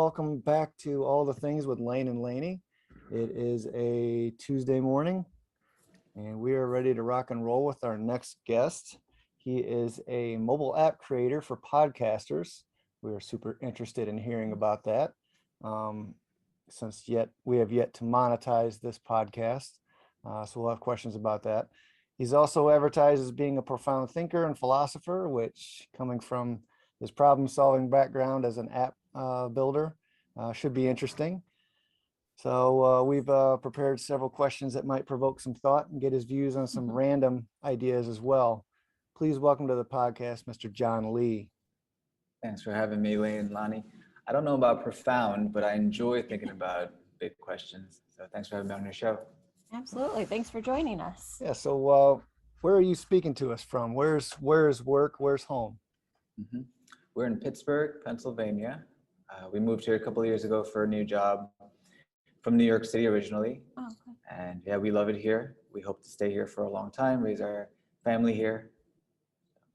welcome back to All the Things with Lane and Laney. It is a Tuesday morning, and we are ready to rock and roll with our next guest. He is a mobile app creator for podcasters. We are super interested in hearing about that, since we have yet to monetize this podcast, so we'll have questions about that. He's also advertised as being a profound thinker and philosopher, which, coming from his problem-solving background as an app builder, should be interesting. So we've prepared several questions that might provoke some thought and get his views on some random ideas as well. Please welcome to the podcast, Mr. John Lee. Thanks for having me, Lane and Lani. I don't know about profound, but I enjoy thinking about big questions. So thanks for having me on your show. Absolutely. Thanks for joining us. Yeah. So where are you speaking to us from? Where's work? Where's home? Mm-hmm. We're in Pittsburgh, Pennsylvania. We moved here a couple of years ago for a new job from New York City originally. Oh, okay. And yeah, we love it here. We hope to stay here for a long time, raise our family here.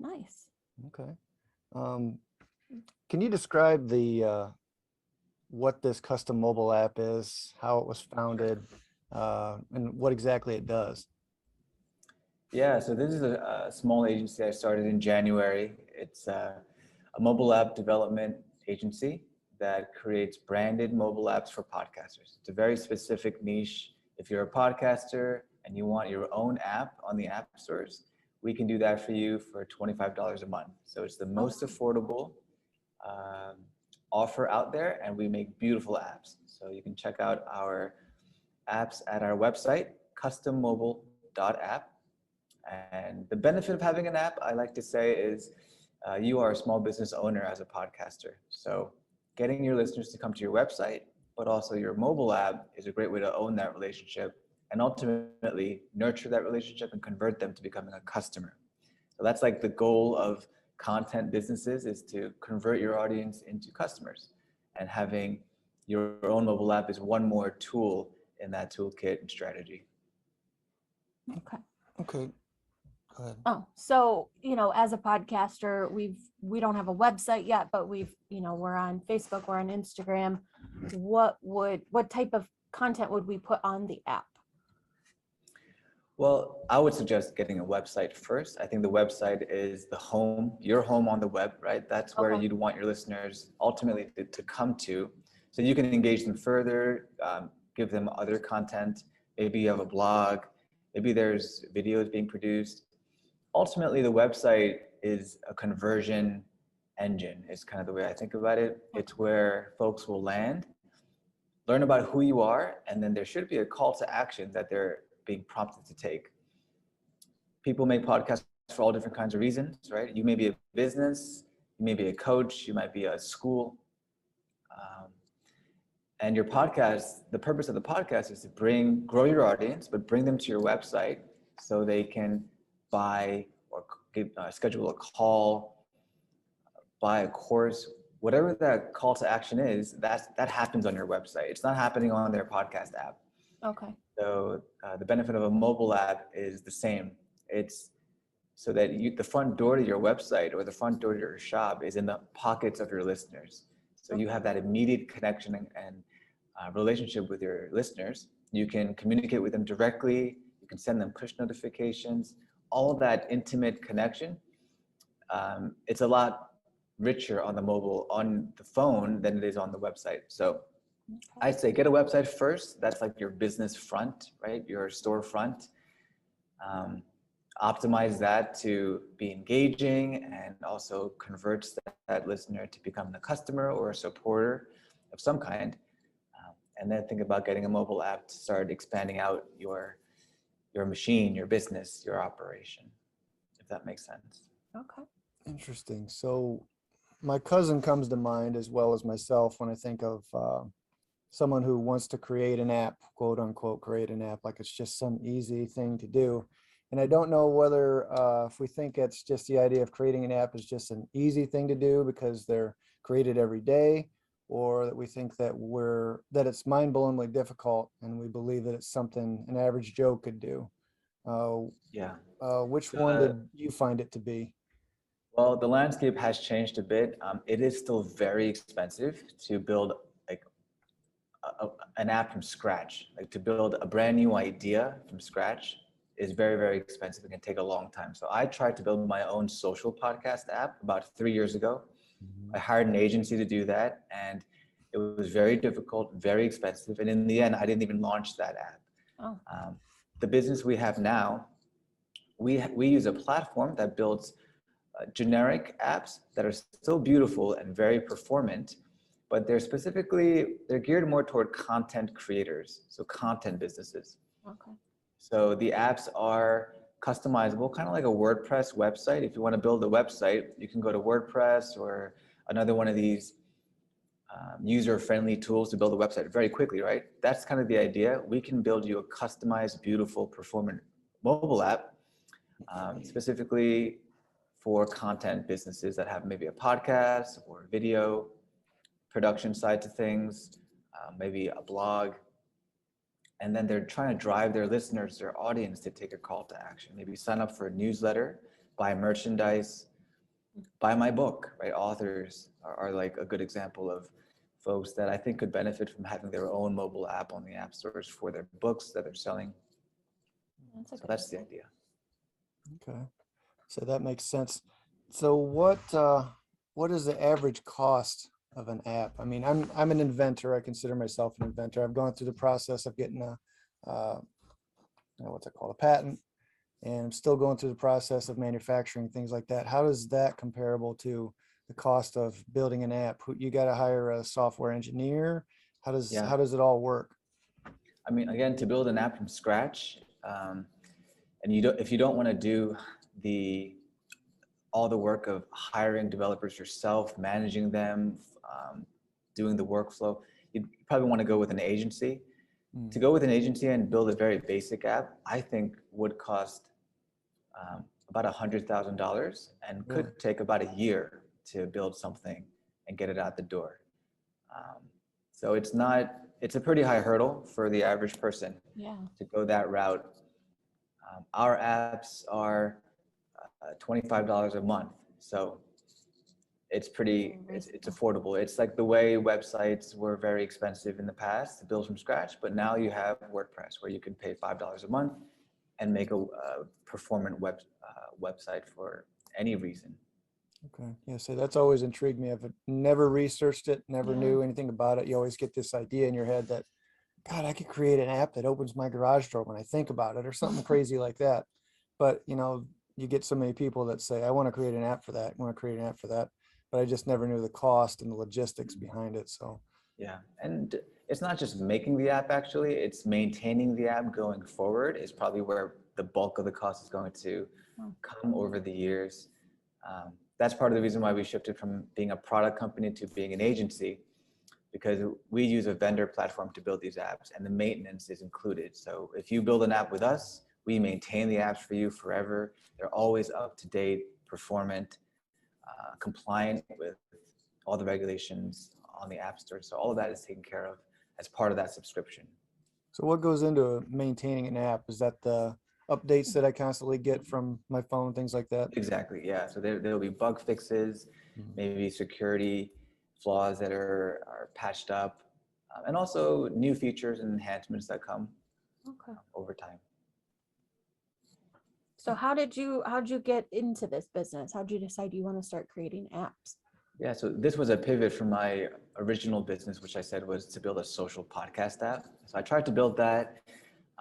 Nice. Okay. Can you describe what this custom mobile app is, how it was founded, and what exactly it does? Yeah, so this is a small agency I started in January. It's a mobile app development agency that creates branded mobile apps for podcasters. It's a very specific niche. If you're a podcaster and you want your own app on the app stores, we can do that for you for $25 a month. So it's the most affordable offer out there, and we make beautiful apps. So you can check out our apps at our website, custommobile.app. And the benefit of having an app, I like to say, is you are a small business owner as a podcaster. So getting your listeners to come to your website, but also your mobile app, is a great way to own that relationship and ultimately nurture that relationship and convert them to becoming a customer. So that's like the goal of content businesses, is to convert your audience into customers. And having your own mobile app is one more tool in that toolkit and strategy. Okay. Okay. Go ahead. Oh, so, as a podcaster, we don't have a website yet, but we're on Facebook, we're on Instagram. What type of content would we put on the app? Well, I would suggest getting a website first. I think the website is the home, your home on the web, right? That's where you'd want your listeners ultimately to come to. So you can engage them further, give them other content. Maybe you have a blog, maybe there's videos being produced. Ultimately, the website is a conversion engine, is kind of the way I think about it. It's where folks will land, learn about who you are, and then there should be a call to action that they're being prompted to take. People make podcasts for all different kinds of reasons, right? You may be a business, you may be a coach, you might be a school. And your podcast, the purpose of the podcast is to grow your audience, but bring them to your website so they can buy or schedule a call, buy a course, whatever that call to action is, that happens on your website. It's not happening on their podcast app. Okay. So the benefit of a mobile app is the same. It's so that the front door to your website or the front door to your shop is in the pockets of your listeners. So you have that immediate connection and relationship with your listeners. You can communicate with them directly. You can send them push notifications. All that intimate connection. It's a lot richer on the phone than it is on the website. So I'd say get a website first. That's like your business front, right? Your storefront. Optimize that to be engaging and also converts that listener to becoming a customer or a supporter of some kind. And then think about getting a mobile app to start expanding out your machine, your business, your operation, if that makes sense. Okay. Interesting. So my cousin comes to mind, as well as myself, when I think of someone who wants to create an app, quote unquote, create an app, like it's just some easy thing to do. And I don't know whether if we think it's just the idea of creating an app is just an easy thing to do because they're created every day, or that we think that it's mind-blowingly difficult and we believe that it's something an average Joe could do. Which one did you find it to be? Well, the landscape has changed a bit. It is still very expensive to build an app from scratch. Like to build a brand new idea from scratch is very, very expensive. It can take a long time. So I tried to build my own social podcast app about 3 years ago. I hired an agency to do that, and it was very difficult, very expensive. And in the end, I didn't even launch that app. Oh, The business we have now, we use a platform that builds generic apps that are still beautiful and very performant, but they're geared more toward content creators, so content businesses. okay. So the apps are customizable, kind of like a WordPress website. If you want to build a website, you can go to WordPress or another one of these user-friendly tools to build a website very quickly, right? That's kind of the idea. We can build you a customized, beautiful, performant mobile app specifically for content businesses that have maybe a podcast or video production side to things, maybe a blog. And then they're trying to drive their listeners, their audience to take a call to action. Maybe sign up for a newsletter, buy merchandise, buy my book, right? Authors are like a good example of folks that I think could benefit from having their own mobile app on the app stores for their books that they're selling. That's a So good that's the idea. idea. Okay. So that makes sense. So what is the average cost of an app? I mean, I'm an inventor. I consider myself an inventor. I've gone through the process of getting what's it called, a patent, and I'm still going through the process of manufacturing things like that. How is that comparable to the cost of building an app? You got to hire a software engineer. How does Yeah. it all work? I mean, again, to build an app from scratch, and if you don't want to do all the work of hiring developers yourself, managing them, doing the workflow, you probably want to go with an agency. To go with an agency and build a very basic app, I think would cost about $100,000 and could Really? take about a year to build something and get it out the door. So it's a pretty high hurdle for the average person Yeah. to go that route. Our apps are $25 a month. So it's it's affordable. It's like the way websites were very expensive in the past to build from scratch, but now you have WordPress where you can pay $5 a month and make a performant website for any reason. Okay. Yeah. So that's always intrigued me. I've never researched it, never Yeah. knew anything about it. You always get this idea in your head that, God, I could create an app that opens my garage door when I think about it, or something crazy like that. But you get so many people that say, I want to create an app for that. I want to create an app for that. But I just never knew the cost and the logistics behind it. So Yeah, and it's not just making the app actually, it's maintaining the app going forward is probably where the bulk of the cost is going to come over the years. That's part of the reason why we shifted from being a product company to being an agency, because we use a vendor platform to build these apps and the maintenance is included. So if you build an app with us, we maintain the apps for you forever. They're always up to date, performant, compliant with all the regulations on the app store. So all of that is taken care of as part of that subscription. So what goes into maintaining an app? Is that the updates that I constantly get from my phone, things like that? Exactly, yeah. So there'll be bug fixes, maybe security flaws that are patched up, and also new features and enhancements that come Okay. over time. So how'd you get into this business? How'd you decide you want to start creating apps? Yeah, so this was a pivot from my original business, which I said was to build a social podcast app. So I tried to build that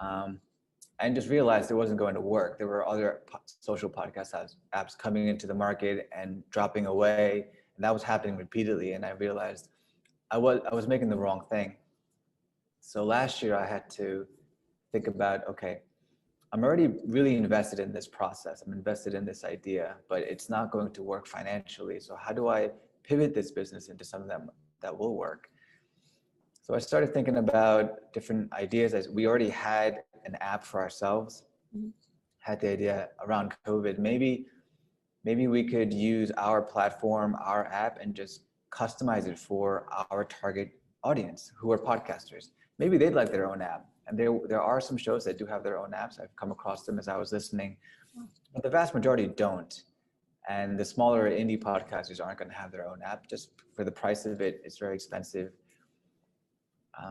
and just realized it wasn't going to work. There were other social podcast apps coming into the market and dropping away. And that was happening repeatedly. And I realized I was making the wrong thing. So last year I had to think about, okay, I'm already really invested in this process. I'm invested in this idea, but it's not going to work financially. So how do I pivot this business into something that will work? So I started thinking about different ideas, as we already had an app for ourselves, had the idea around COVID. Maybe we could use our platform, our app, and just customize it for our target audience who are podcasters. Maybe they'd like their own app. And there are some shows that do have their own apps. I've come across them as I was listening, but the vast majority don't. And the smaller indie podcasters aren't going to have their own app just for the price of it. It's very expensive.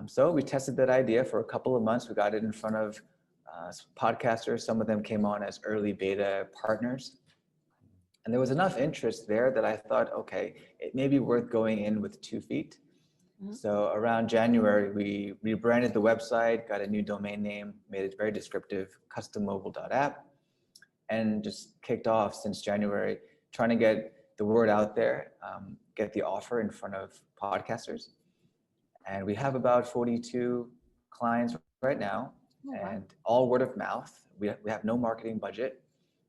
So we tested that idea for a couple of months. We got it in front of podcasters. Some of them came on as early beta partners. And there was enough interest there that I thought, okay, it may be worth going in with 2 feet. So around January, we rebranded the website, got a new domain name, made it very descriptive, custommobile.app, and just kicked off since January, trying to get the word out there, get the offer in front of podcasters. And we have about 42 clients right now, and all word of mouth. We have no marketing budget,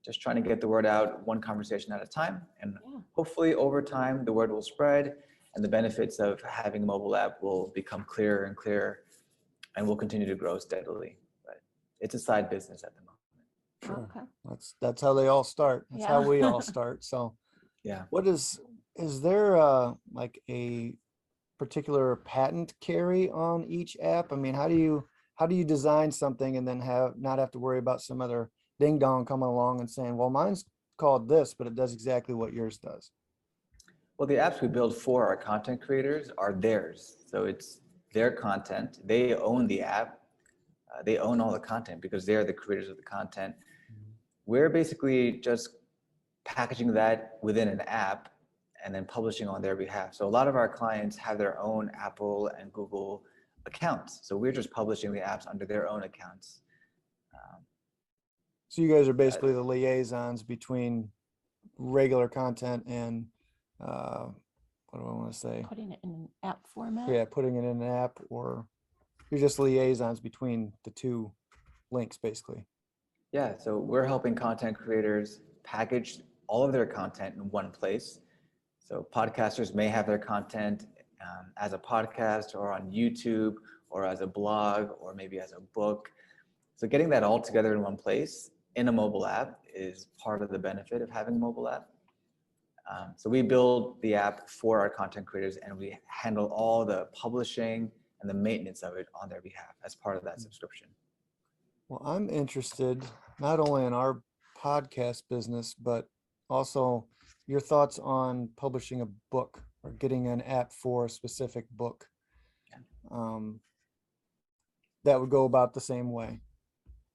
just trying to get the word out one conversation at a time. And hopefully over time, the word will spread and the benefits of having a mobile app will become clearer and clearer, and we'll continue to grow steadily. But it's a side business at the moment. Sure. Okay. That's how they all start. That's how we all start. So Yeah. what is there like a particular patent carry on each app? I mean, how do you design something and then not have to worry about some other ding dong coming along and saying, well, mine's called this, but it does exactly what yours does? Well, the apps we build for our content creators are theirs. So it's their content. They own the app. They own all the content because they're the creators of the content. We're basically just packaging that within an app and then publishing on their behalf. So a lot of our clients have their own Apple and Google accounts. So we're just publishing the apps under their own accounts. So you guys are basically the liaisons between regular content and what do I want to say? Putting it in an app format. Yeah, putting it in an app, or you're just liaisons between the two links, basically. Yeah, so we're helping content creators package all of their content in one place. So podcasters may have their content as a podcast or on YouTube or as a blog or maybe as a book. So getting that all together in one place in a mobile app is part of the benefit of having a mobile app. So we build the app for our content creators and we handle all the publishing and the maintenance of it on their behalf as part of that subscription. Well, I'm interested not only in our podcast business, but also your thoughts on publishing a book or getting an app for a specific book. That would go about the same way.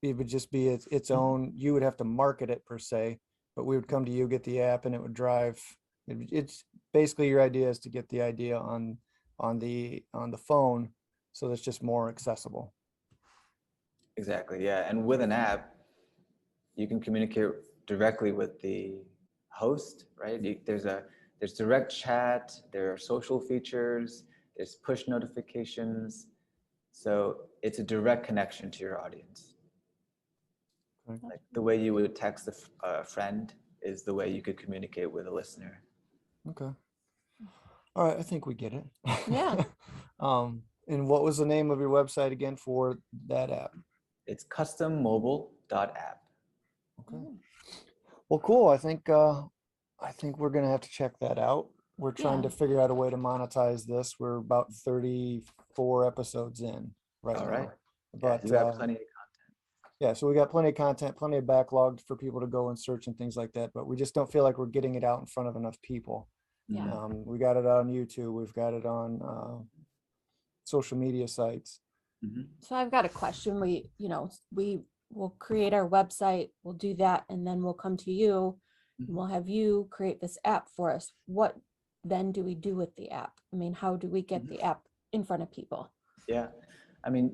It would just be its own, you would have to market it per se, but we would come to you, get the app, and it would drive. It's basically your idea is to get the idea on the phone, so that's just more accessible. Exactly, yeah. And with an app, you can communicate directly with the host, right? There's direct chat, there are social features, there's push notifications. So it's a direct connection to your audience. Okay. Like the way you would text a friend is the way you could communicate with a listener. Okay. All right, I think we get it. Yeah. And what was the name of your website again for that app? It's custommobile.app. Okay. Well, cool. I think we're gonna have to check that out. We're trying to figure out a way to monetize this. We're about 34 episodes in right All now. right. But You have plenty of content. yeah, so we got plenty of content, plenty of backlog for people to go and search and things like that. But we just don't feel like we're getting it out in front of enough people. Yeah. We got it on YouTube. We've got it on social media sites. Mm-hmm. So I've got a question. We will create our website, we'll do that, and then we'll come to you and we'll have you create this app for us. What then do we do with the app? I mean, how do we get the app in front of people? Yeah. I mean,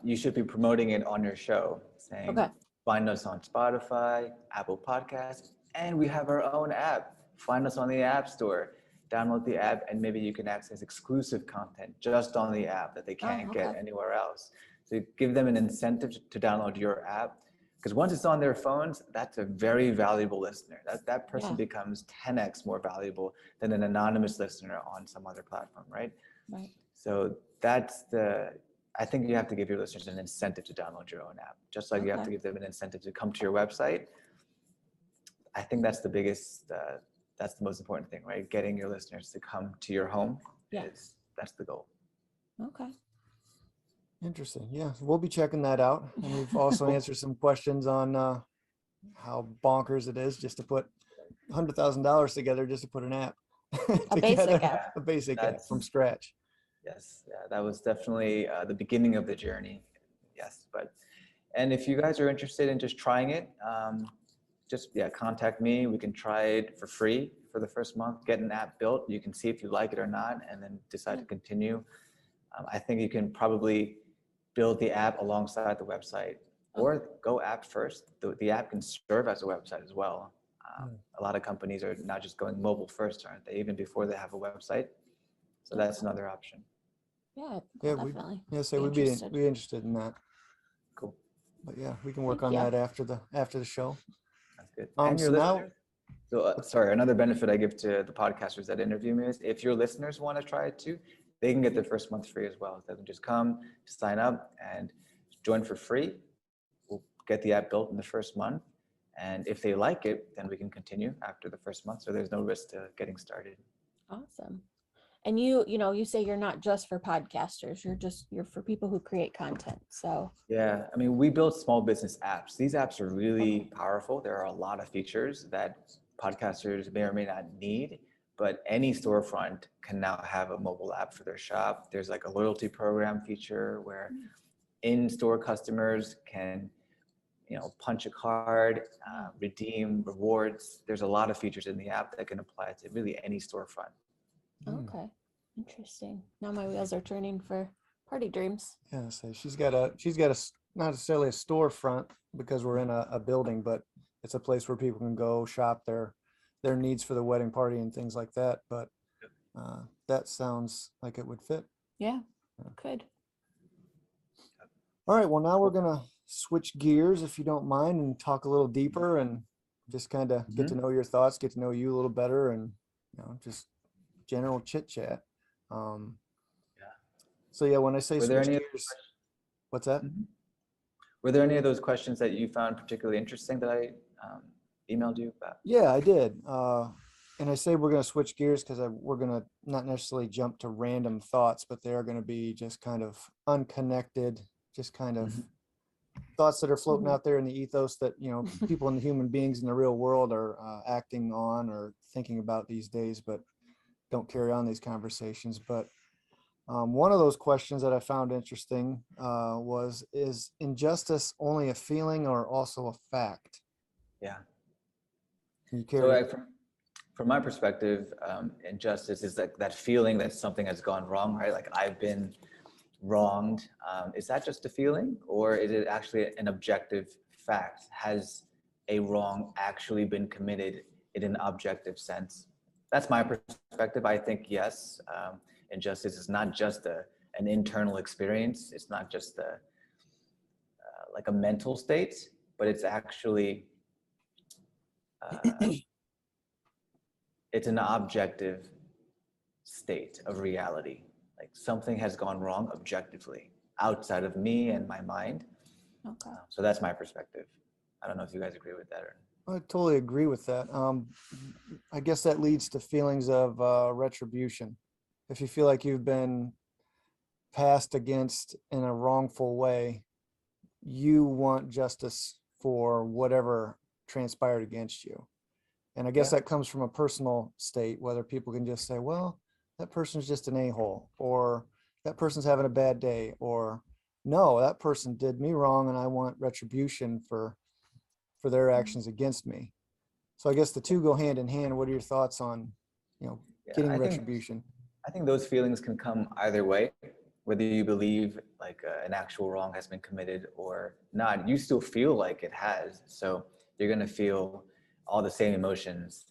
you should be promoting it on your show, saying, find us on Spotify, Apple Podcasts, and we have our own app. Find us on the App Store. Download the app, and maybe you can access exclusive content just on the app that they can't get anywhere else. So give them an incentive to download your app, because once it's on their phones, that's a very valuable listener. That person becomes 10x more valuable than an anonymous listener on some other platform, right? Right. So I think you have to give your listeners an incentive to download your own app, just like you have to give them an incentive to come to your website. I think that's the biggest, that's the most important thing, right? Getting your listeners to come to your home. That's the goal. Okay. Interesting. Yeah, we'll be checking that out. And we've also answered some questions on how bonkers it is just to put $100,000 together just to put an app A basic app. A basic app from scratch. Yes, yeah, that was definitely the beginning of the journey. Yes, and if you guys are interested in just trying it, just yeah, contact me. We can try it for free for the first month, get an app built. You can see if you like it or not, and then decide to continue. I think you can probably build the app alongside the website, or go app first. The app can serve as a website as well. A lot of companies are not just going mobile first, aren't they? Even before they have a website. So that's another option. Yeah, Yeah, we'll we definitely say be we'd interested. be interested in that. Cool. But yeah, we can work Thank on you. that after the show. That's good. And your So now, listeners. So sorry, another benefit I give to the podcasters that interview me is if your listeners want to try it too, they can get their first month free as well. They can just come, sign up, and join for free. We'll get the app built in the first month. And if they like it, then we can continue after the first month. So there's no risk to getting started. Awesome. And you say you're not just for podcasters, you're for people who create content. So Yeah, I mean, we build small business apps. These apps are really powerful. There are a lot of features that podcasters may or may not need, but any storefront can now have a mobile app for their shop. There's like a loyalty program feature where in-store customers can, punch a card, redeem rewards. There's a lot of features in the app that can apply to really any storefront. okay. Interesting. Now my wheels are turning for party dreams. yeah, so she's got not necessarily a storefront because we're in a building, but it's a place where people can go shop their needs for the wedding party and things like that. But that sounds like it would fit. Yeah, could. All right, well, now we're gonna switch gears, if you don't mind, and talk a little deeper and just kind of get to know your thoughts, get to know you a little better, and just general chit chat. So yeah, when I say Were there switch any gears, what's that? Were there any of those questions that you found particularly interesting that I emailed you about? Yeah, I did. And I say we're going to switch gears because we're going to not necessarily jump to random thoughts, but they're going to be just kind of unconnected, just kind of thoughts that are floating out there in the ethos that, people and the human beings in the real world are acting on or thinking about these days, but don't carry on these conversations. But one of those questions that I found interesting is injustice only a feeling or also a fact? Yeah. Can you So carry? from my perspective, injustice is that feeling that something has gone wrong, right? Like I've been wronged. Is that just a feeling, or is it actually an objective fact? Has a wrong actually been committed in an objective sense? That's my perspective. I think yes, injustice is not just an internal experience. It's not just like a mental state, but it's actually it's an objective state of reality. Like something has gone wrong objectively outside of me and my mind. Okay. So that's my perspective. I don't know if you guys agree with that or. I totally agree with that. I guess that leads to feelings of retribution. If you feel like you've been passed against in a wrongful way, you want justice for whatever transpired against you. And I guess that comes from a personal state, whether people can just say, well, that person's just an a-hole, or that person's having a bad day, or no, that person did me wrong and I want retribution for their actions against me. So I guess the two go hand in hand. What are your thoughts on, getting retribution? I think those feelings can come either way, whether you believe like an actual wrong has been committed or not. You still feel like it has, so you're gonna feel all the same emotions.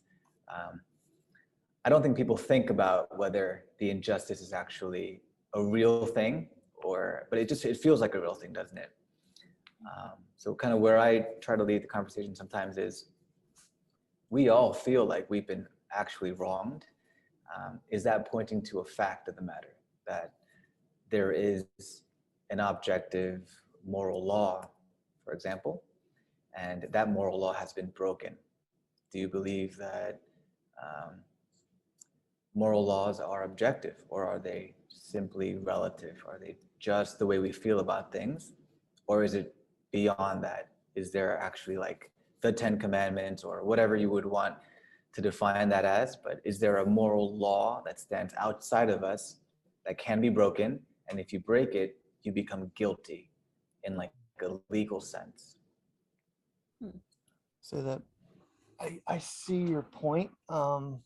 I don't think people think about whether the injustice is actually a real thing, but it feels like a real thing, doesn't it? So kind of where I try to lead the conversation sometimes is we all feel like we've been actually wronged. Is that pointing to a fact of the matter, that there is an objective moral law, for example, and that moral law has been broken? Do you believe that moral laws are objective, or are they simply relative? Are they just the way we feel about things, or is it beyond that? Is there actually like the 10 Commandments or whatever you would want to define that as, but is there a moral law that stands outside of us that can be broken, and if you break it, you become guilty in like a legal sense. So that I see your point. I'm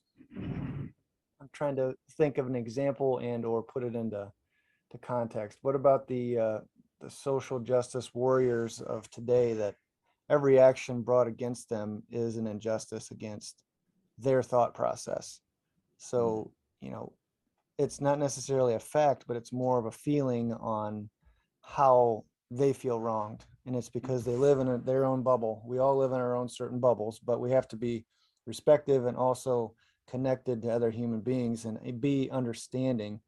trying to think of an example and or put it into context. What about the social justice warriors of today that every action brought against them is an injustice against their thought process? So, you know, it's not necessarily a fact, but it's more of a feeling on how they feel wronged. And it's because they live in their own bubble. We all live in our own certain bubbles, but we have to be respective and also connected to other human beings and be understanding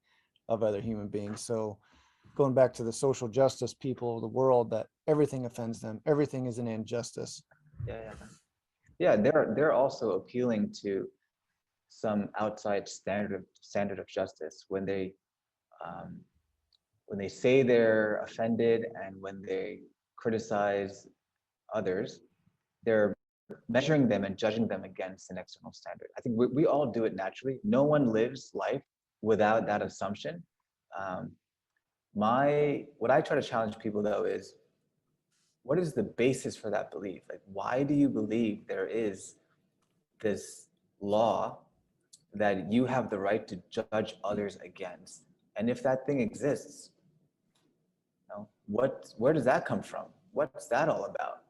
of other human beings. So going back to the social justice people of the world, that everything offends them, everything is an injustice. Yeah, they're also appealing to some outside standard of justice um, when they say they're offended and when they criticize others, they're measuring them and judging them against an external standard. I think we all do it naturally. No one lives life without that assumption. Um, what I try to challenge people though is, what is the basis for that belief? Like, why do you believe there is this law that you have the right to judge others against? And if that thing exists, you know, where does that come from? What's that all about?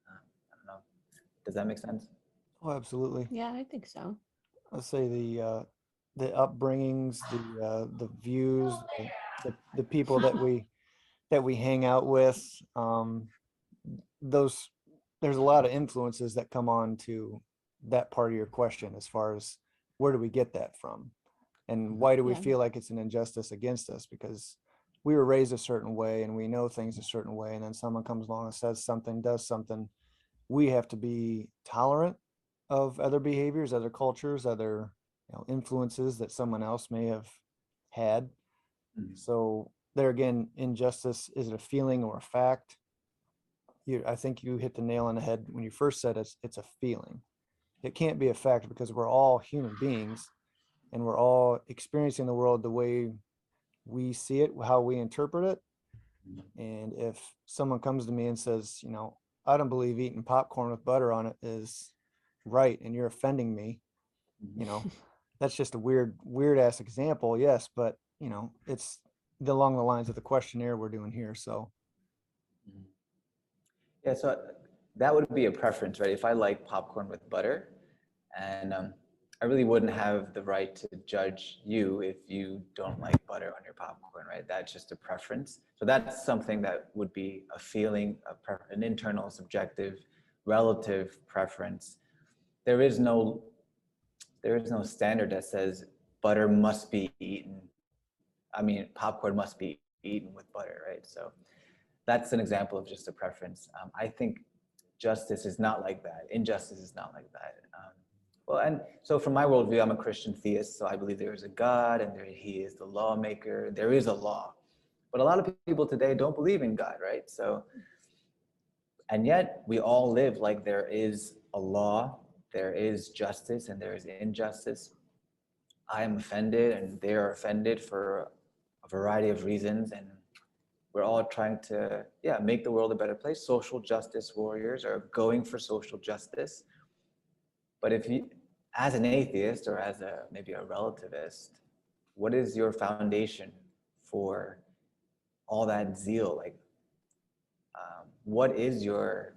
I don't know. Does that make sense? Oh, absolutely. Yeah, I think so. Let's say the upbringings, the views, the people that we hang out with, those there's a lot of influences that come on to that part of your question as far as where do we get that from and why do we Yeah. feel like it's an injustice against us, because we were raised a certain way and we know things a certain way, and then someone comes along and says something, does something. We have to be tolerant of other behaviors, other cultures, other, you know, influences that someone else may have had. Mhm. So there again, injustice, is it a feeling or a fact? I think you hit the nail on the head when you first said it's a feeling. It can't be a fact because we're all human beings and we're all experiencing the world the way we see it, how we interpret it. And if someone comes to me and says, you know, I don't believe eating popcorn with butter on it is right and you're offending me, you know, that's just a weird ass example, yes, but you know, it's along the lines of the questionnaire we're doing here. So Yeah, so that would be a preference, right? If I like popcorn with butter, and I really wouldn't have the right to judge you if you don't like butter on your popcorn, right? That's just a preference. So that's something that would be a feeling, an internal, subjective, relative preference. There is no standard that says butter must be eaten. I mean, popcorn must be eaten with butter, right? So that's an example of just a preference. I think justice is not like that. Injustice is not like that. Well, and so from my worldview, I'm a Christian theist, so I believe there is a God and he is the lawmaker. There is a law. But a lot of people today don't believe in God, right? So, and yet we all live like there is a law, there is justice, and there is injustice. I am offended and they are offended for a variety of reasons, and we're all trying to, yeah, make the world a better place. Social justice warriors are going for social justice. But if you, as an atheist or as maybe a relativist, what is your foundation for all that zeal? Like, what is your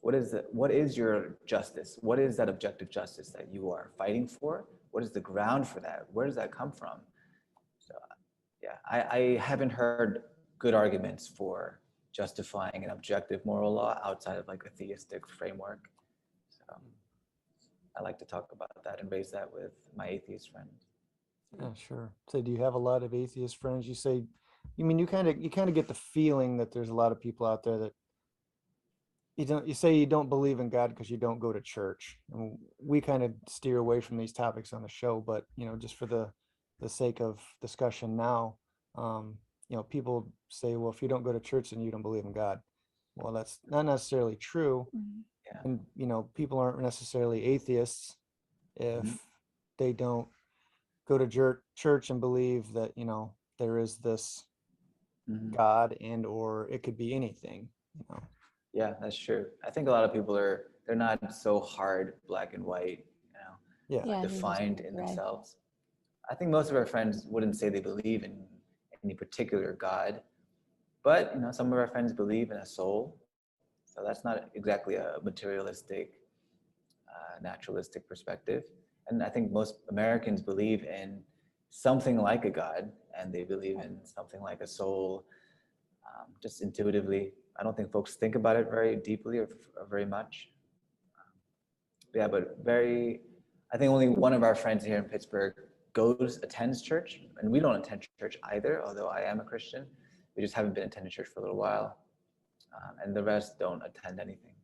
what is your justice? What is that objective justice that you are fighting for? What is the ground for that? Where does that come from? So, yeah, I haven't heard good arguments for justifying an objective moral law outside of like a theistic framework. So I like to talk about that and raise that with my atheist friends. yeah, sure. So do you have a lot of atheist friends? You say, you mean you kind of get the feeling that there's a lot of people out there that you say you don't believe in God because you don't go to church. And we kind of steer away from these topics on the show, but you know, just for the sake of discussion now, you know, people say, well, if you don't go to church, then you don't believe in God. Well, that's not necessarily true. Mhm. Yeah. And you know, people aren't necessarily atheists if Mhm. they don't go to church and believe that, you know, there is this Mhm. God, and or it could be anything, you know. Yeah, that's true. I think a lot of people they're not so hard black and white, Yeah. Yeah, I think there's defined more in gray. themselves. I think most of our friends wouldn't say they believe in any particular God, but some of our friends believe in a soul. So that's not exactly a materialistic, naturalistic perspective. And I think most Americans believe in something like a God, and they believe in something like a soul, just intuitively. I don't think folks think about it very deeply or very much. Yeah, but I think only one of our friends here in Pittsburgh attends church, and we don't attend church either, although I am a Christian. We just haven't been attending church for a little while. And the rest don't attend anything.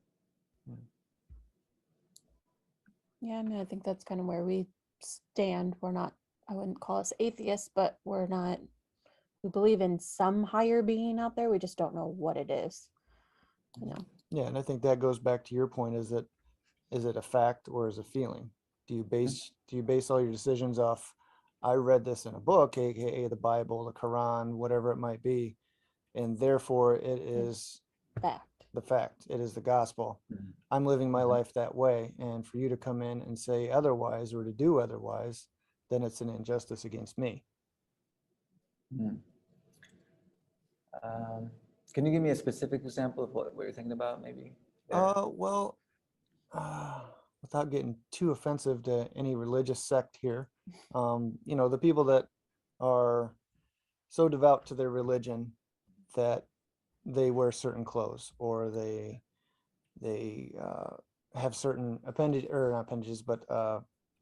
Yeah, I mean, I think that's kind of where we stand. We're not, I wouldn't call us atheists, but we're not, we believe in some higher being out there. We just don't know what it is, you know? Yeah, and I think that goes back to your point, is it a fact or is it a feeling? Do you base all your decisions off, I read this in a book, aka the Bible, the Quran, whatever it might be, and therefore it is Fact. the fact, it is the gospel. Mhm. I'm living my Mhm. life that way, and for you to come in and say otherwise or to do otherwise, then it's an injustice against me. Mhm. Um, can you give me a specific example of what you're thinking about, maybe? There. Well, without getting too offensive to any religious sect here, you know, the people that are so devout to their religion that they wear certain clothes, or they have certain appendage, or not appendages, but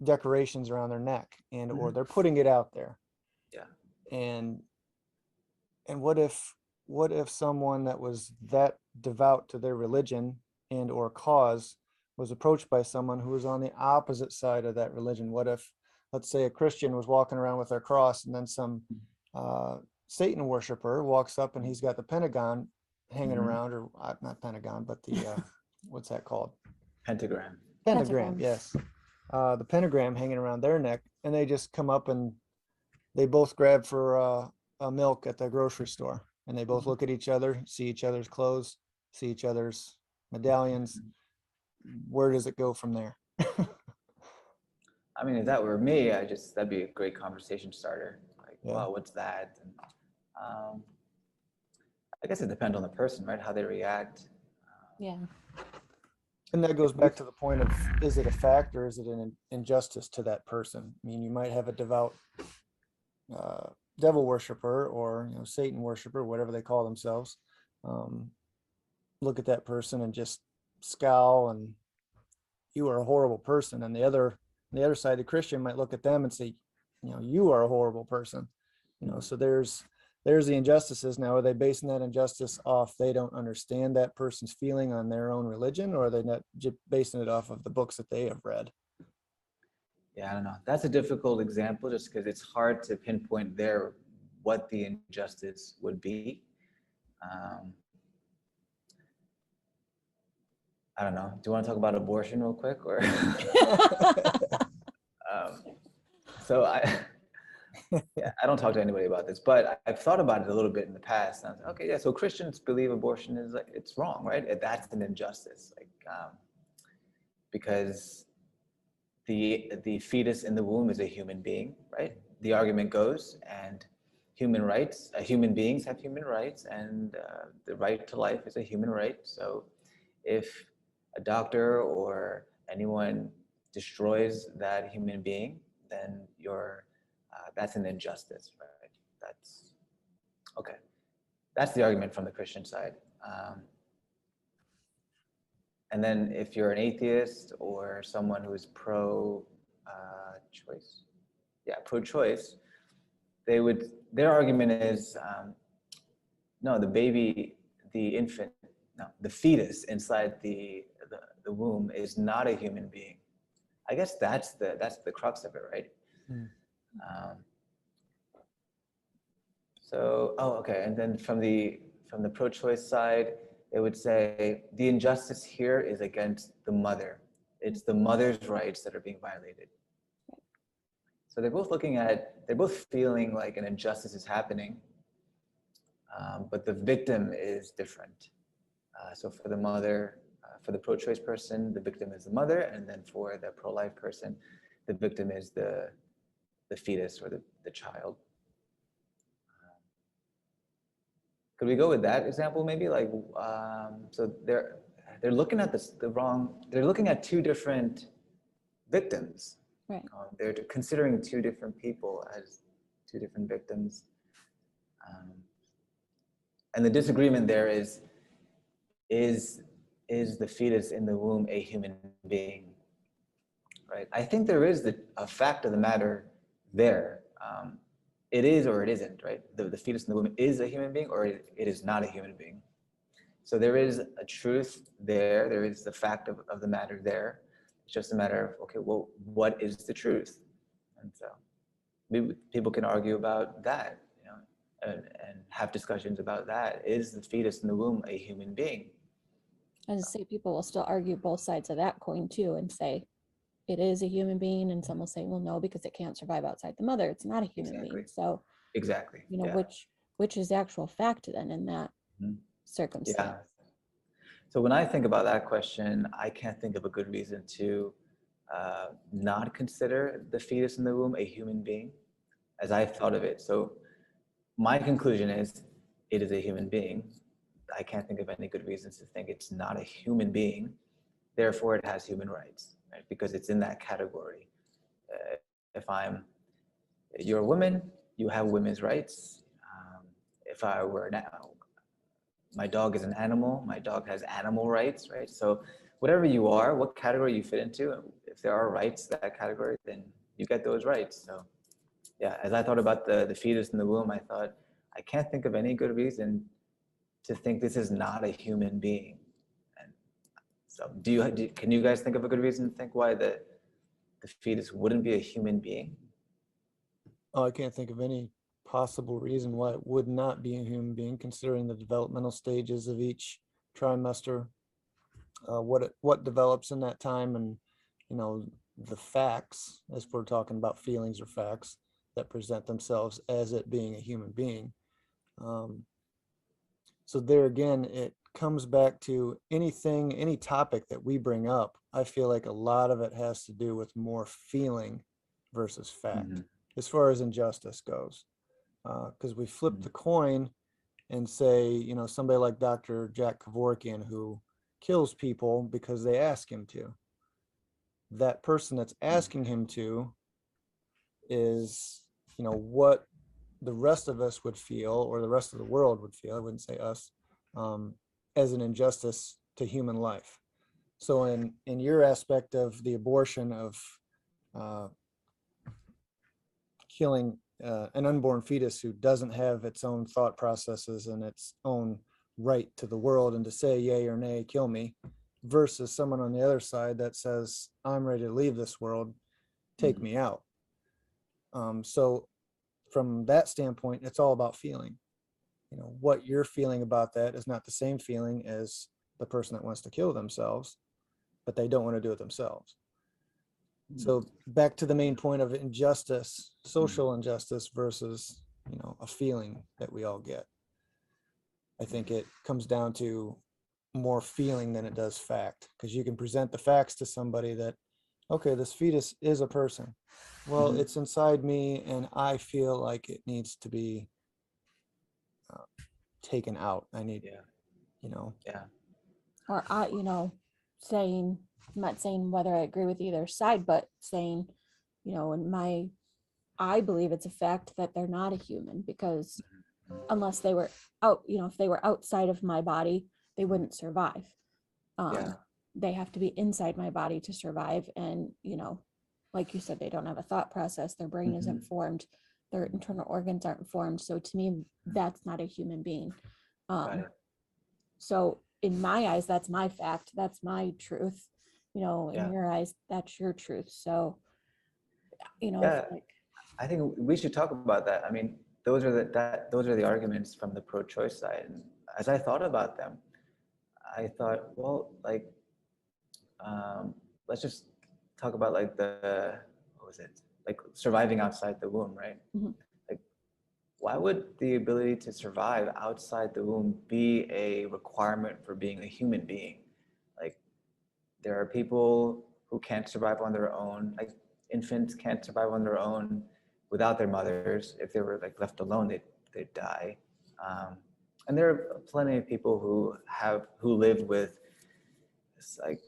decorations around their neck, and or Mhm. they're putting it out there. Yeah. And what if someone that was that devout to their religion and or cause was approached by someone who was on the opposite side of that religion? What if, let's say, a Christian was walking around with their cross, and then some uh, Satan worshiper walks up and he's got the pentagon hanging Mhm. around, or not pentagon, but the what's that called? Pentagram. Pentagram, Pentagram. yes. The pentagram hanging around their neck, and they just come up and they both grab for a milk at the grocery store, and they both look at each other, see each other's clothes, see each other's medallions. Where does it go from there? I mean, if that were me, that'd be a great conversation starter. Like, Yeah. wow, what's that? And, um, I guess it depends on the person, right? How they react. Yeah. And that goes back to the point of, is it a fact or is it an injustice to that person? I mean, you might have a devout uh, devil worshiper, or Satan worshiper, whatever they call themselves, um, look at that person and just scowl, and you are a horrible person. And the other side, the Christian, might look at them and say, you are a horrible person. So there's the injustices. Now, are they basing that injustice off they don't understand that person's feeling on their own religion, or are they not basing it off of the books that they have read? Yeah, I don't know. That's a difficult example just because it's hard to pinpoint there what the injustice would be. Um, I don't know. Do you want to talk about abortion real quick, or? um, so yeah, I don't talk to anybody about this, but I've thought about it a little bit in the past. And I was like, okay, yeah. So Christians believe abortion is like it's wrong, right? That's an injustice, like because the fetus in the womb is a human being, right? The argument goes, and human beings have human rights, and the right to life is a human right. So if a doctor or anyone destroys that human being, then that's an injustice, right? That's okay. That's the argument from the Christian side. And then if you're an atheist or someone who is pro-choice, pro-choice, their argument is no, the infant, no, the fetus inside the womb is not a human being. I guess that's the crux of it, right? Hmm. Um, okay, and then from the pro-choice side, it would say the injustice here is against the mother. It's the mother's rights that are being violated. So they're both feeling like an injustice is happening, but the victim is different. So for the mother, for the pro-choice person, the victim is the mother, and then for the pro-life person, the victim is the fetus or the child. Could we go with that example maybe? Like, so they're looking at they're looking at two different victims. Right. They're considering two different people as two different victims. And the disagreement there is the fetus in the womb a human being? Right. I think there is a fact of the matter there. It is or it isn't, right? The fetus in the womb is a human being or it is not a human being. So there is a truth there. There is the fact of the matter there. It's just a matter of, okay, well, what is the truth? And so people can argue about that, you know, and have discussions about that. Is the fetus in the womb a human being? As I say, people will still argue both sides of that coin too and say it is a human being, and some will say, well, no, because it can't survive outside the mother. It's not a human Exactly. being. So, Exactly. you know, Yeah. which is actual fact then in that circumstance? Yeah. So when I think about that question, I can't think of a good reason to not consider the fetus in the womb a human being, as I've thought of it. So my conclusion is it is a human being. I can't think of any good reasons to think it's not a human being. Therefore, it has human rights, right? Because it's in that category. If you're a woman, you have women's rights. If I were now, my dog is an animal, my dog has animal rights, right? So whatever you are, what category you fit into, if there are rights to that category, then you get those rights. So yeah, as I thought about the fetus in the womb, I thought, I can't think of any good reason to think this is not a human being. And so can you guys think of a good reason to think why the fetus wouldn't be a human being? Oh, I can't think of any possible reason why it would not be a human being, considering the developmental stages of each trimester, what develops in that time, and you know the facts, as we're talking about feelings or facts that present themselves as it being a human being. So there again, it comes back to any topic that we bring up. I feel like a lot of it has to do with more feeling versus fact, as far as injustice goes. Because we flip the coin and say, you know, somebody like Dr. Jack Kevorkian, who kills people because they ask him to. That person that's asking him to is, you know, what the rest of us would feel, or the rest of the world would feel, I wouldn't say us, as an injustice to human life. So in your aspect of the abortion of killing an unborn fetus who doesn't have its own thought processes and its own right to the world and to say yay or nay, kill me, versus someone on the other side that says, I'm ready to leave this world, take me out. So from that standpoint, it's all about feeling. You know, what you're feeling about that is not the same feeling as the person that wants to kill themselves, but they don't want to do it themselves. So back to the main point of injustice, social injustice versus, you know, a feeling that we all get. I think it comes down to more feeling than it does fact, because you can present the facts to somebody that, okay, this fetus is a person. Well, it's inside me and I feel like it needs to be taken out. I need, you know. Yeah. Or you know, saying, I'm not saying whether I agree with either side, but saying, you know, I believe it's a fact that they're not a human, because unless they were out, you know, if they were outside of my body, they wouldn't survive. They have to be inside my body to survive. And, you know, like you said, they don't have a thought process. Their brain isn't formed. Their internal organs aren't formed. So to me, that's not a human being. So in my eyes, that's my fact. That's my truth. You know, in your eyes, that's your truth. So, you know, like, I think we should talk about that. I mean, those are the arguments from the pro-choice side. And as I thought about them, I thought, well, like, let's just talk about like what was it? like surviving outside the womb, right? Mhm. Like, why would the ability to survive outside the womb be a requirement for being a human being? Like, there are people who can't survive on their own. Like, infants can't survive on their own without their mothers. If they were like left alone, they'd die. Um, and there are plenty of people who live with this, like,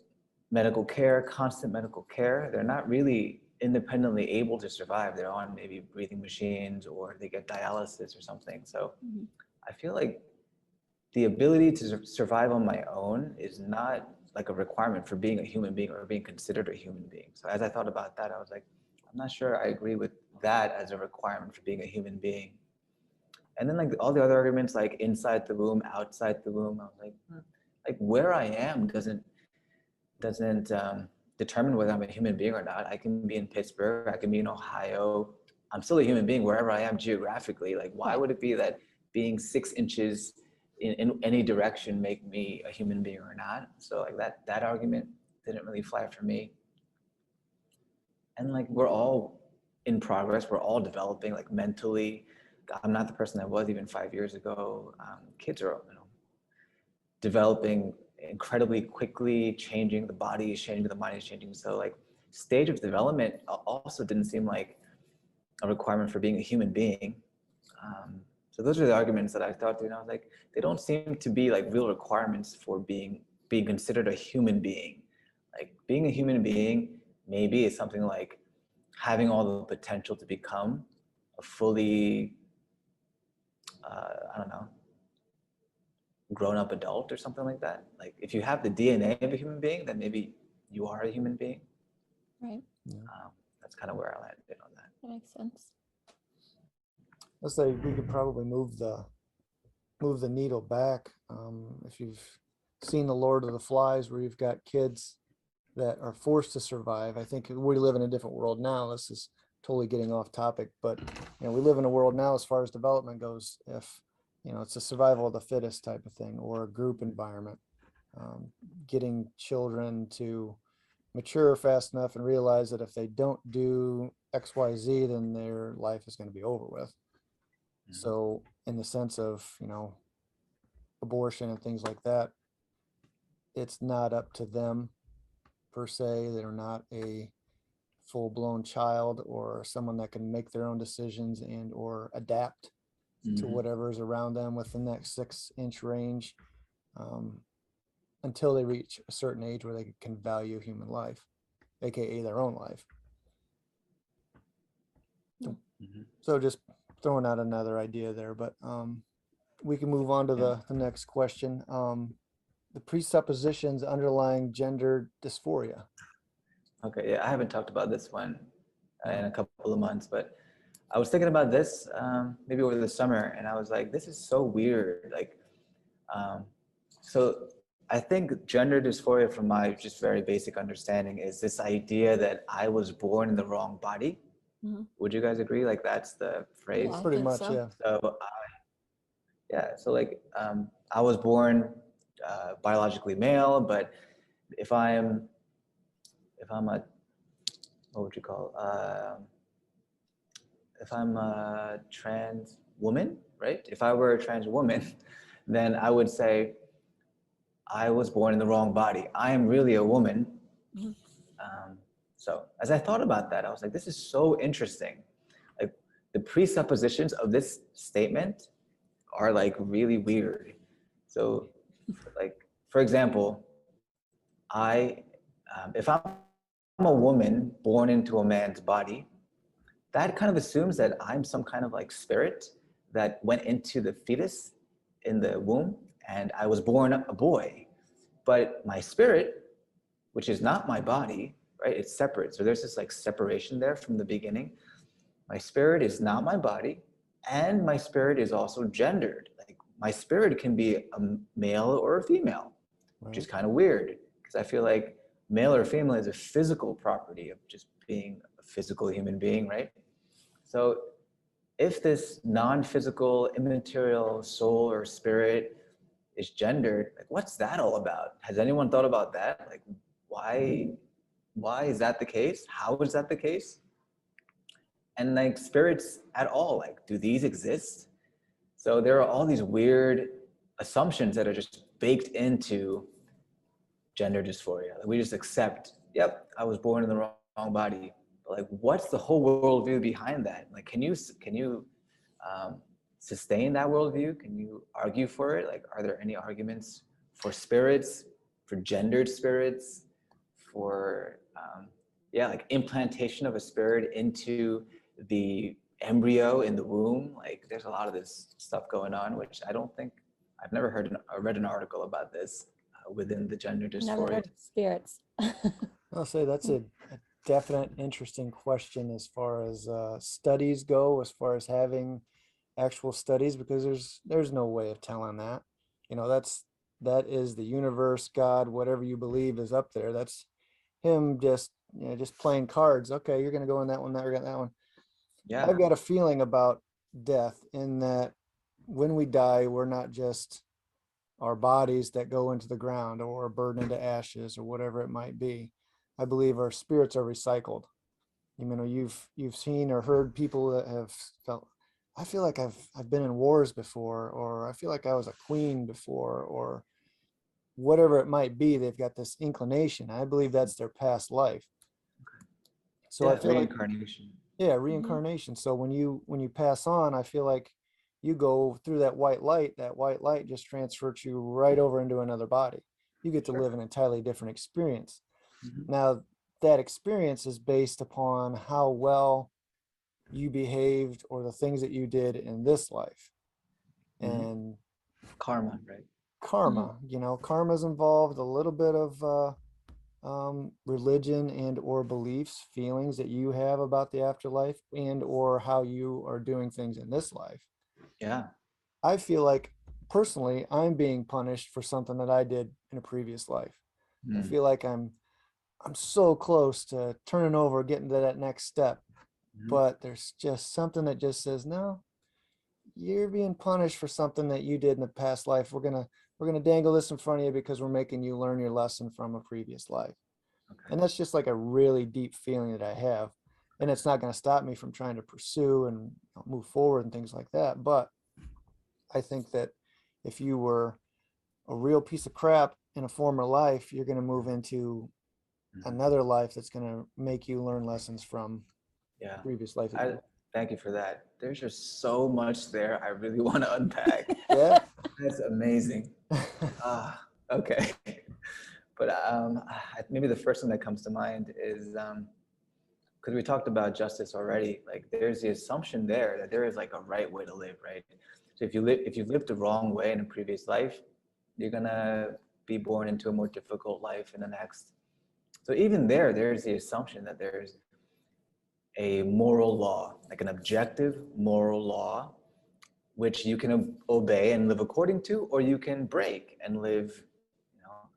medical care, constant medical care. They're not really independently able to survive. They're on maybe breathing machines or they get dialysis or something. So Mhm. I feel like the ability to survive on my own is not like a requirement for being a human being or being considered a human being. So as I thought about that, I was like, I'm not sure I agree with that as a requirement for being a human being. And then like all the other arguments, like inside the womb, outside the womb, I was like where I am doesn't determine whether I'm a human being or not. I can be in Pittsburgh, I can be in Ohio. I'm still a human being wherever I am geographically. Like, why Right. would it be that being 6 inches in any direction make me a human being or not? So like that argument didn't really fly for me. And like we're all in progress. We're all developing like mentally. I'm not the person I was even 5 years ago. Kids are, developing incredibly quickly, changing. The body is changing, the mind is changing. So like stage of development also didn't seem like a requirement for being a human being. So those are the arguments that I thought through, and I was like, they don't seem to be like real requirements for being considered a human being. Like being a human being maybe is something like having all the potential to become a fully, I don't know, grown-up adult or something like that. Like if you have the DNA of a human being, then maybe you are a human being. Right. That's kind of where I landed on that. That makes sense. Let's say we could probably move the needle back. If you've seen The Lord of the Flies, where you've got kids that are forced to survive. I think we live in a different world now. This is totally getting off topic, but we live in a world now as far as development goes. If it's a survival of the fittest type of thing or a group environment, getting children to mature fast enough and realize that if they don't do XYZ, then their life is going to be over with. So in the sense of, abortion and things like that, it's not up to them per se. They're not a full-blown child or someone that can make their own decisions and or adapt to whatever's around them within that 6-inch range, until they reach a certain age where they can value human life, aka their own life. So just throwing out another idea there, but we can move on to the next question. The presuppositions underlying gender dysphoria. Okay, yeah, I haven't talked about this one in a couple of months, but I was thinking about this maybe over the summer, and I was like, this is so weird. Like, so I think gender dysphoria, from my just very basic understanding, is this idea that I was born in the wrong body. Would you guys agree? Like that's the phrase? Yeah, I Pretty think much, so. yeah. So so like I was born biologically male, but if I'm a, what would you call, if I'm a trans woman, right? If I were a trans woman, then I would say I was born in the wrong body. I am really a woman. So as I thought about that, I was like, this is so interesting. Like the presuppositions of this statement are like really weird. So like, for example, if I'm a woman born into a man's body, that kind of assumes that I'm some kind of like spirit that went into the fetus in the womb and I was born a boy. But my spirit, which is not my body, right? It's separate. So there's this like separation there from the beginning. My spirit is not my body, and my spirit is also gendered. Like my spirit can be a male or a female, which is kind of weird because I feel like male or female is a physical property of just being a physical human being, right? So if this non-physical, immaterial soul or spirit is gendered, like what's that all about? Has anyone thought about that? Like why is that the case? How is that the case? And like spirits at all, like, do these exist? So there are all these weird assumptions that are just baked into gender dysphoria. Like we just accept, yep, I was born in the wrong body. But like, what's the whole worldview behind that? Like, can you um, sustain that worldview? Can you argue for it? Like, are there any arguments for spirits, for gendered spirits, for yeah, like implantation of a spirit into the embryo in the womb? Like, there's a lot of this stuff going on, which I don't think I've never read an article about this within the gender Never dysphoria. heard of spirits. I'll say that's a definite interesting question as far as studies go, as far as having actual studies, because there's no way of telling that. You know, that is the universe, God, whatever you believe is up there. That's him just, you know, just playing cards. Okay, you're gonna go in that one, that, we're gonna that one. Yeah, I've got a feeling about death in that when we die, we're not just our bodies that go into the ground or burn into ashes or whatever it might be. I believe our spirits are recycled. You know, you've seen or heard people that have felt, I feel like I've been in wars before, or I feel like I was a queen before, or whatever it might be. They've got this inclination. I believe that's their past life. So I yeah, feel like, reincarnation. yeah, Mhm. reincarnation. So when you pass on, I feel like you go through that white light just transfers you right over into another body. You get to Sure. live an entirely different experience. Mhm. Now, that experience is based upon how well you behaved or the things that you did in this life. Mhm. And Karma, right? karma, you know, karma's involved a little bit of religion and or beliefs, feelings that you have about the afterlife and or how you are doing things in this life. Yeah. I feel like personally I'm being punished for something that I did in a previous life. I Mm. feel like I'm so close to turning over, getting to that next step, Mhm. but there's just something that just says, no, you're being punished for something that you did in the past life. We're gonna dangle this in front of you because we're making you learn your lesson from a previous life. Okay. And that's just like a really deep feeling that I have. And it's not going to stop me from trying to pursue and move forward and things like that. But I think that if you were a real piece of crap in a former life, you're going to move into Mhm. another life that's going to make you learn lessons from Yeah. previous life that I you thank you for that. There's just so much there I really want to unpack. yeah. That's amazing. Ah, okay. But maybe the first thing that comes to mind is because we talked about justice already. Like, there's the assumption there that there is like a right way to live, right? So if you've lived the wrong way in a previous life, you're gonna be born into a more difficult life in the next. So even there's the assumption that there's a moral law, like an objective moral law, which you can obey and live according to, or you can break and live,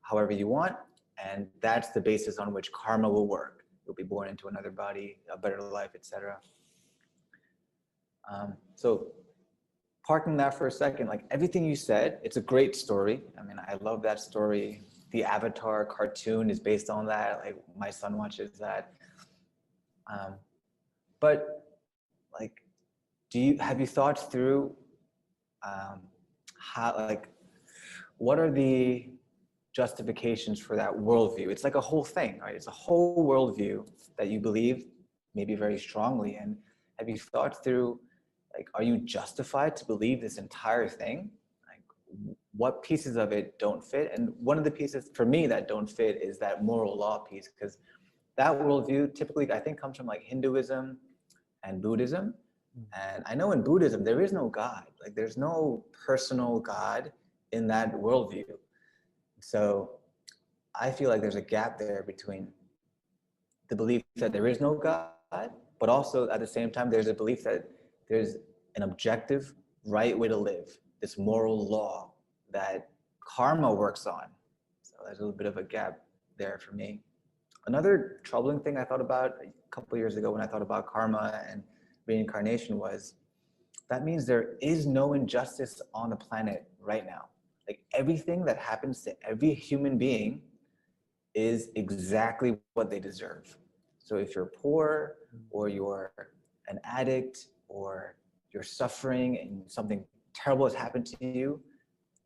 however you want. And that's the basis on which karma will work. You'll be born into another body, a better life, etc. So parking that for a second, like everything you said, it's a great story. I mean, I love that story. The Avatar cartoon is based on that. Like, my son watches that. Um, but like, have you thought through um, how, like, what are the justifications for that worldview? It's like a whole thing, right? It's a whole worldview that you believe maybe very strongly in. Have you thought through, like, are you justified to believe this entire thing? Like, what pieces of it don't fit? And one of the pieces for me that don't fit is that moral law piece, because that worldview typically, I think, comes from like Hinduism and Buddhism. And I know in Buddhism, there is no God. Like, there's no personal God in that worldview. So I feel like there's a gap there between the belief that there is no God, but also at the same time, there's a belief that there's an objective right way to live, this moral law that karma works on. So there's a little bit of a gap there for me. Another troubling thing I thought about a couple of years ago when I thought about karma and reincarnation was that means there is no injustice on the planet right now. Like, everything that happens to every human being is exactly what they deserve. So if you're poor or you're an addict or you're suffering and something terrible has happened to you,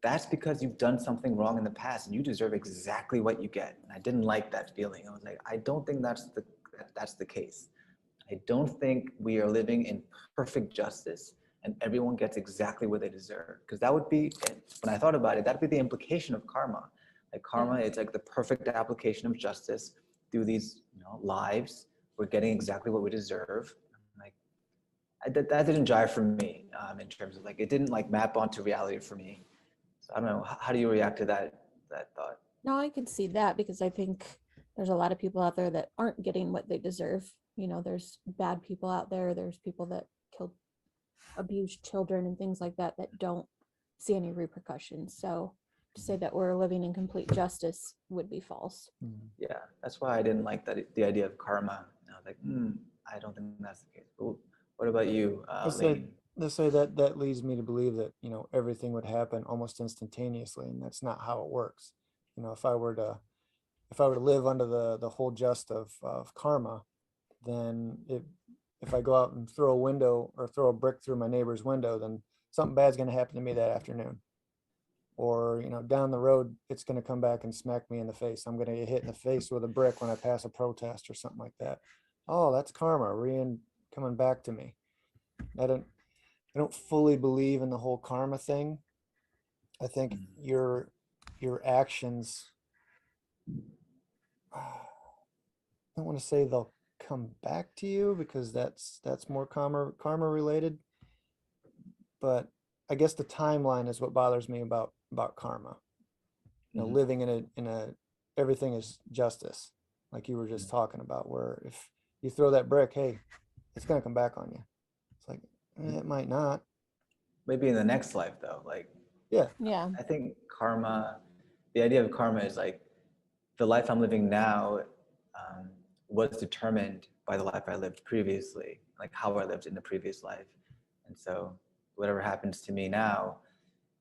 that's because you've done something wrong in the past and you deserve exactly what you get. And I didn't like that feeling. I was like, I don't think that's the case. I don't think we are living in perfect justice and everyone gets exactly what they deserve. Because that would be, when I thought about it, that'd be the implication of karma. Like karma, it's like the perfect application of justice through these, lives. We're getting exactly what we deserve. Like that didn't jive for me in terms of like, it didn't like map onto reality for me. So I don't know. How do you react to that thought? No, I can see that because I think there's a lot of people out there that aren't getting what they deserve. There's bad people out there. There's people that killed, abused children and things like that that don't see any repercussions. So to say that we're living in complete justice would be false. Yeah, that's why I didn't like the idea of karma. I was like, I don't think that's the case. But what about you, Lane? Let's say that leads me to believe that, everything would happen almost instantaneously, and that's not how it works. If I were to live under the whole just of karma, then if I go out and throw a window or throw a brick through my neighbor's window, then something bad's going to happen to me that afternoon. Or, down the road, it's going to come back and smack me in the face. I'm going to get hit in the face with a brick when I pass a protest or something like that. Oh, that's karma coming back to me. I don't fully believe in the whole karma thing. I think your actions, I don't want to say they'll come back to you because that's more karma related. But I guess the timeline is what bothers me about karma. Living in a everything is justice, like you were just talking about, where if you throw that brick, hey, it's gonna come back on you. It's like it might not. Maybe in the next life though. Like Yeah. I think karma, the idea of karma is like the life I'm living now was determined by the life I lived previously, like how I lived in the previous life. And so whatever happens to me now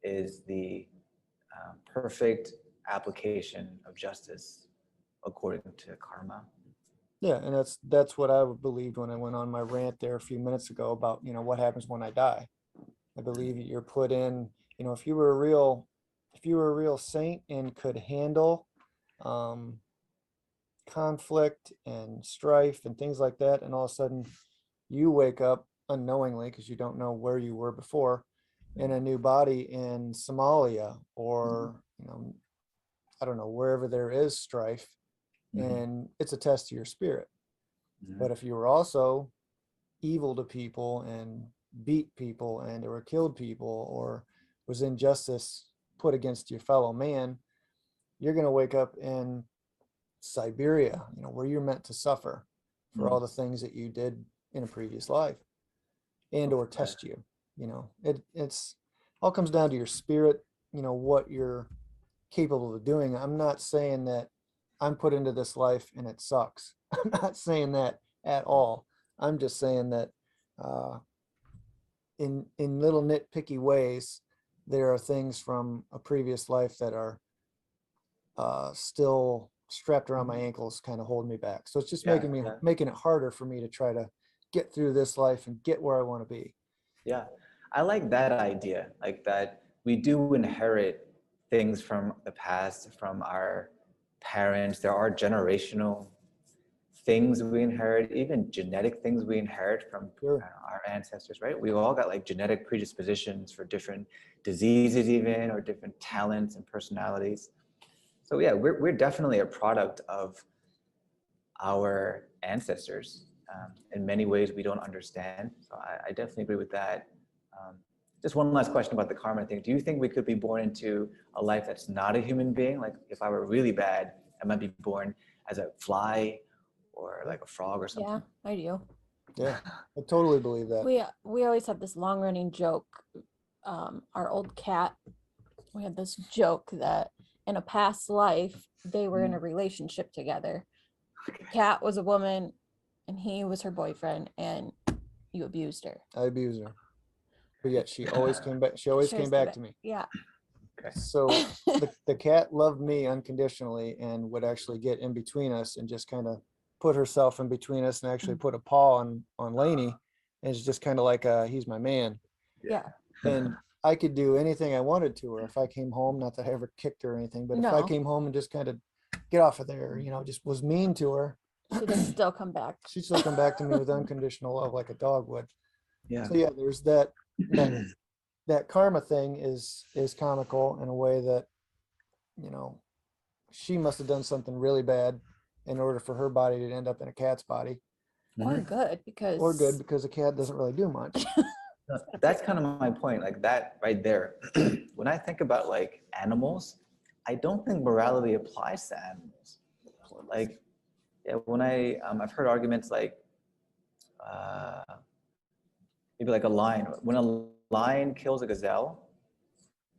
is the perfect application of justice according to karma. Yeah, and that's what I believed when I went on my rant there a few minutes ago about, what happens when I die. I believe you're put in, if you were a real saint and could handle conflict and strife and things like that, and all of a sudden you wake up unknowingly because you don't know where you were before in a new body in Somalia or I don't know, wherever there is strife, and it's a test to your spirit. But if you were also evil to people and beat people and or killed people or was injustice put against your fellow man, you're going to wake up in Siberia, where you're meant to suffer for all the things that you did in a previous life and or test you. It's all comes down to your spirit, what you're capable of doing. I'm not saying that I'm put into this life and it sucks. I'm not saying that at all. I'm just saying that in little nitpicky ways, there are things from a previous life that are still strapped around my ankles, kind of holding me back. So it's just making it harder for me to try to get through this life and get where I want to be. Yeah, I like that idea, like that we do inherit things from the past, from our parents. There are generational things we inherit, even genetic things we inherit from our ancestors, right? We all got like genetic predispositions for different diseases even, or different talents and personalities. So yeah, we're definitely a product of our ancestors in many ways we don't understand. So I definitely agree with that. Just one last question about the karma thing. Do you think we could be born into a life that's not a human being? Like if I were really bad, I might be born as a fly or like a frog or something. Yeah, I do. Yeah, I totally believe that. We always have this long running joke. Our old cat, we had this joke that in a past life, they were in a relationship together. The cat was a woman and he was her boyfriend and you abused her. I abused her. But yet she always came back. She always came back to me. Yeah. Okay. So the cat loved me unconditionally and would actually get in between us and just kind of put herself in between us and actually put a paw on Lani And it's just kind of like he's my man. Yeah. And I could do anything I wanted to her if I came home. Not that I ever kicked her or anything, but if I No. came home and just kind of get off of there, just was mean to her, She'd still come back. she'd still come back to me with unconditional love like a dog would. Yeah. So yeah, there's that karma thing is comical in a way that, she must have done something really bad in order for her body to end up in a cat's body, Or Mhm. good, because. or good because a cat doesn't really do much. That's kind of my point, like that right there. When I think about like animals, I don't think morality applies to animals. Like, yeah, when I've heard arguments like uh, maybe like a lion. When a lion kills a gazelle,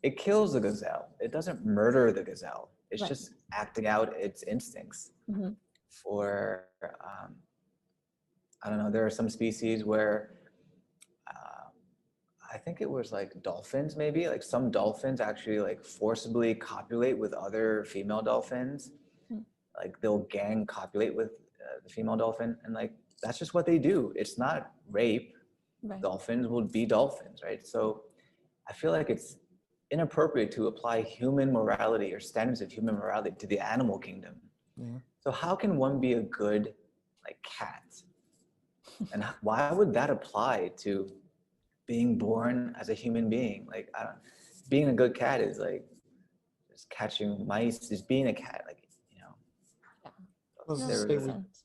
it kills the gazelle. It doesn't murder the gazelle. It's Right. just acting out its instincts. Mhm. Or I don't know. There are some species where I think it was like dolphins, maybe like some dolphins actually like forcibly copulate with other female dolphins. Hmm. Like they'll gang copulate with the female dolphin, and like that's just what they do. It's not rape. Right. Dolphins will be dolphins, right? So I feel like it's inappropriate to apply human morality or standards of human morality to the animal kingdom. Yeah. So how can one be a good like cat? And why would that apply to being born as a human being? Like, I don't, being a good cat is like just catching mice, just being a cat, like, Yeah. Let's No, just that say makes sense.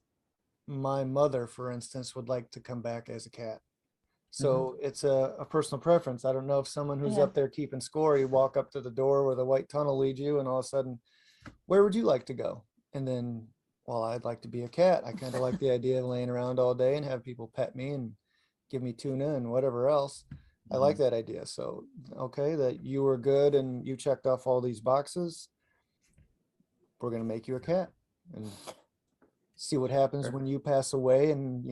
my mother, for instance, would like to come back as a cat. Mm-hmm. So it's a personal preference. I don't know if someone who's Yeah. up there keeping score, you walk up to the door where the white tunnel leads you, and all of a sudden, where would you like to go? And then, well, I'd like to be a cat. I kind of like the idea of laying around all day and have people pet me and give me tuna and whatever else. I like that idea. So, okay, that you were good and you checked off all these boxes. We're going to make you a cat and see what happens Sure. when you pass away and,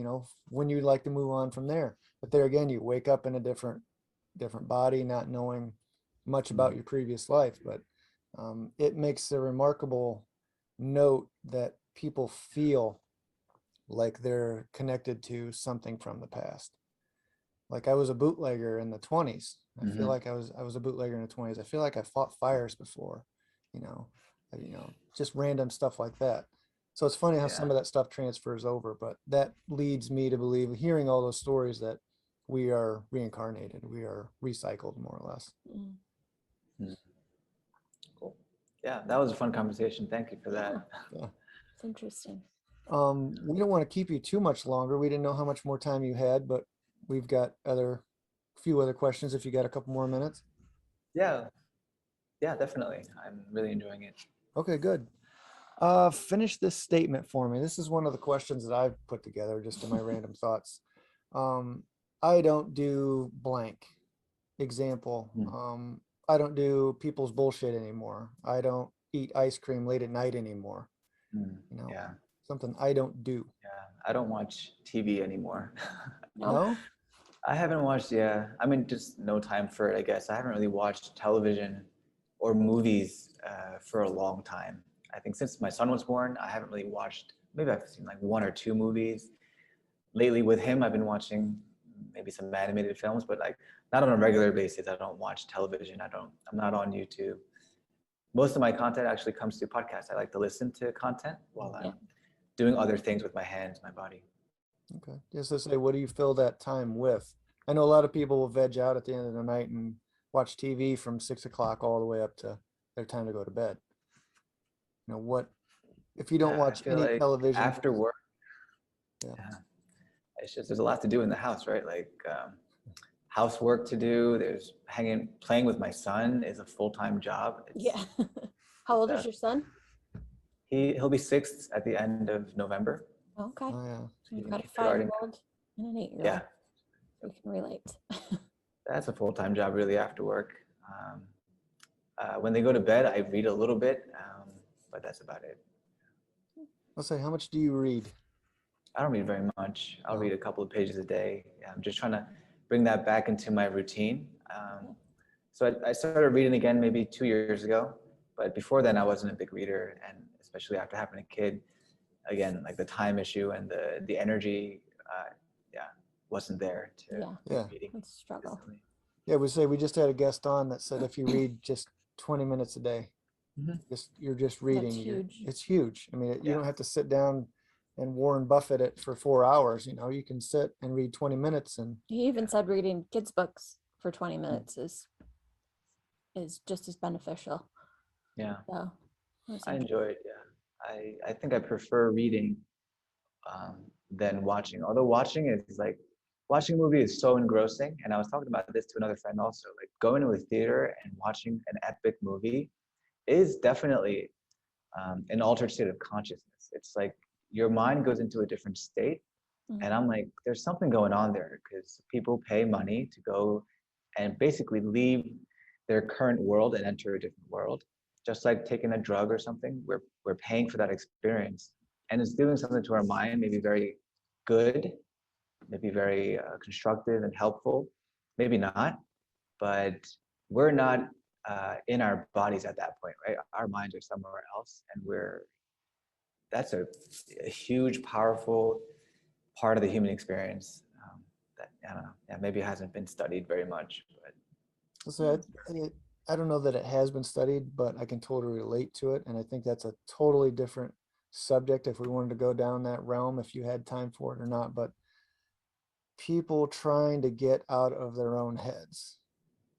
when you'd like to move on from there. But there again, you wake up in a different body, not knowing much about your previous life. But it makes a remarkable note that people feel like they're connected to something from the past. Like I was a bootlegger in the 20s. I feel Mhm. like I was a bootlegger in the 20s. I feel like I fought fires before, just random stuff like that. So it's funny how some Yeah. of that stuff transfers over, but that leads me to believe, hearing all those stories, that we are reincarnated, we are recycled more or less. Mm. Cool. Yeah, that was a fun conversation. Thank you for that. Yeah. It's interesting. We don't want to keep you too much longer. We didn't know how much more time you had, but we've got few other questions if you got a couple more minutes. Yeah. Yeah, definitely. I'm really enjoying it. Okay, good. Finish this statement for me. This is one of the questions that I've put together just in my random thoughts. I don't do blank. Example. I don't do people's bullshit anymore. I don't eat ice cream late at night anymore. Yeah. Something I don't do. Yeah. I don't watch TV anymore. No? I haven't watched, yeah. I mean, just no time for it, I guess. I haven't really watched television or movies for a long time. I think since my son was born, I haven't really watched, maybe I've seen like one or two movies. Lately with him, I've been watching maybe some animated films, but like not on a regular basis. I don't watch television. I'm not on YouTube. Most of my content actually comes through podcasts. I like to listen to content while I'm doing other things with my hands, my body. Okay. Just to say, what do you fill that time with? I know a lot of people will veg out at the end of the night and watch TV from 6 o'clock all the way up to their time to go to bed. What if you don't I watch feel any like television? after work, Yeah. it's just there's a lot to do in the house, right? Like housework to do. There's playing with my son is a full-time job. Yeah. How old is your son? He'll be 6 at the end of November. Okay. Oh, yeah. You've got a Kindergarten. 5-year-old and an 8-year-old. Yeah, We can relate. that's a full-time job really after work. When they go to bed, I read a little bit, but that's about it. Let's say, how much do you read? I don't read very much. I'll No. read a couple of pages a day. Yeah, I'm just trying to bring that back into my routine. So I started reading again maybe 2 years ago, but before then I wasn't a big reader, and especially after having a kid, again, like the time issue and the energy, wasn't there to Yeah. Yeah. reading It's a struggle. physically. Yeah, we just had a guest on that said if you read just 20 minutes a day, Mhm. you're just reading. huge. It's huge. I mean, you Yeah. don't have to sit down and Warren Buffett it for 4 hours. You know, you can sit and read 20 minutes and He even said reading kids' books for 20 minutes is just as beneficial. Yeah, So that's I interesting. enjoy it. Yeah, I think I prefer reading than watching. Although watching is like watching a movie is so engrossing, and I was talking about this to another friend also. Like going to a theater and watching an epic movie is definitely an altered state of consciousness. It's like your mind goes into a different state, Mhm. and I'm like, there's something going on there because people pay money to go and basically leave their current world and enter a different world. Just like taking a drug or something, we're paying for that experience, and it's doing something to our mind, maybe very good, maybe very constructive and helpful, maybe not, but we're not in our bodies at that point, right? Our minds are somewhere else, and that's a huge, powerful part of the human experience that I don't know, yeah, maybe hasn't been studied very much, but so I don't know that it has been studied, but I can totally relate to it. And I think that's a totally different subject if we wanted to go down that realm, if you had time for it or not. But people trying to get out of their own heads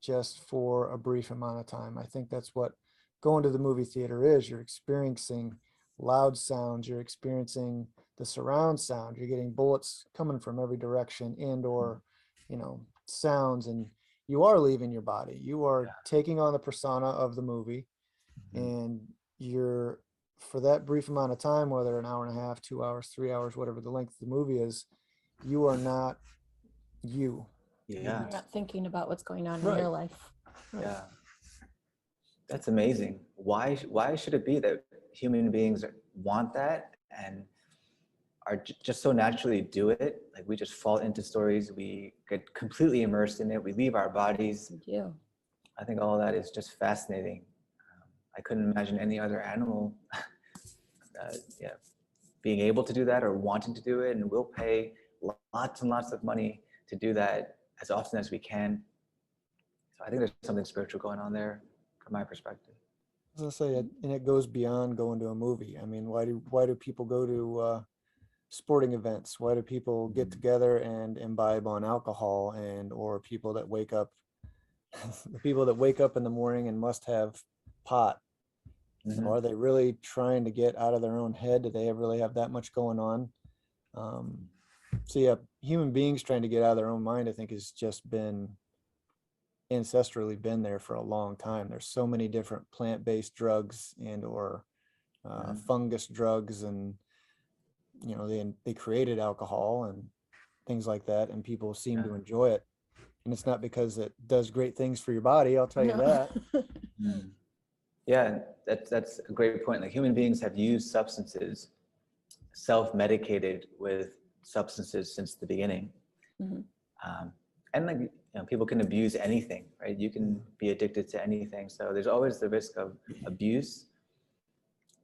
just for a brief amount of time. I think that's what going to the movie theater is. You're experiencing loud sounds, you're experiencing the surround sound, you're getting bullets coming from every direction and or, you know, sounds, and you are leaving your body. You are taking on the persona of the movie, and you're, for that brief amount of time, whether an hour and a half, 2 hours, 3 hours, whatever the length of the movie is, you are not you. yeah, You're not thinking about what's going on in Right. your life. Right. yeah, that's amazing. Why should it be that human beings want that and are just so naturally do it? Like we just fall into stories, we get completely immersed in it, we leave our bodies. You do. I think all that is just fascinating. I couldn't imagine any other animal yeah, being able to do that or wanting to do it, and we'll pay lots and lots of money to do that as often as we can. So I think there's something spiritual going on there from my perspective. I was gonna say, and it goes beyond going to a movie. I mean, why do people go to sporting events? Why do people get together and imbibe on alcohol, and or people that wake up, the people that wake up in the morning and must have pot? You know, are they really trying to get out of their own head? Do they really have that much going on? So yeah, human beings trying to get out of their own mind, I think, has just been ancestrally been there for a long time. There's so many different plant-based drugs and or fungus drugs, and you know they created alcohol and things like that, and people seem to enjoy it. And it's not because it does great things for your body, I'll tell you that. Yeah, that's a great point. Like human beings have used substances, self-medicated with substances since the beginning. Mhm. And like, you know, people can abuse anything, right? You can be addicted to anything. So there's always the risk of abuse.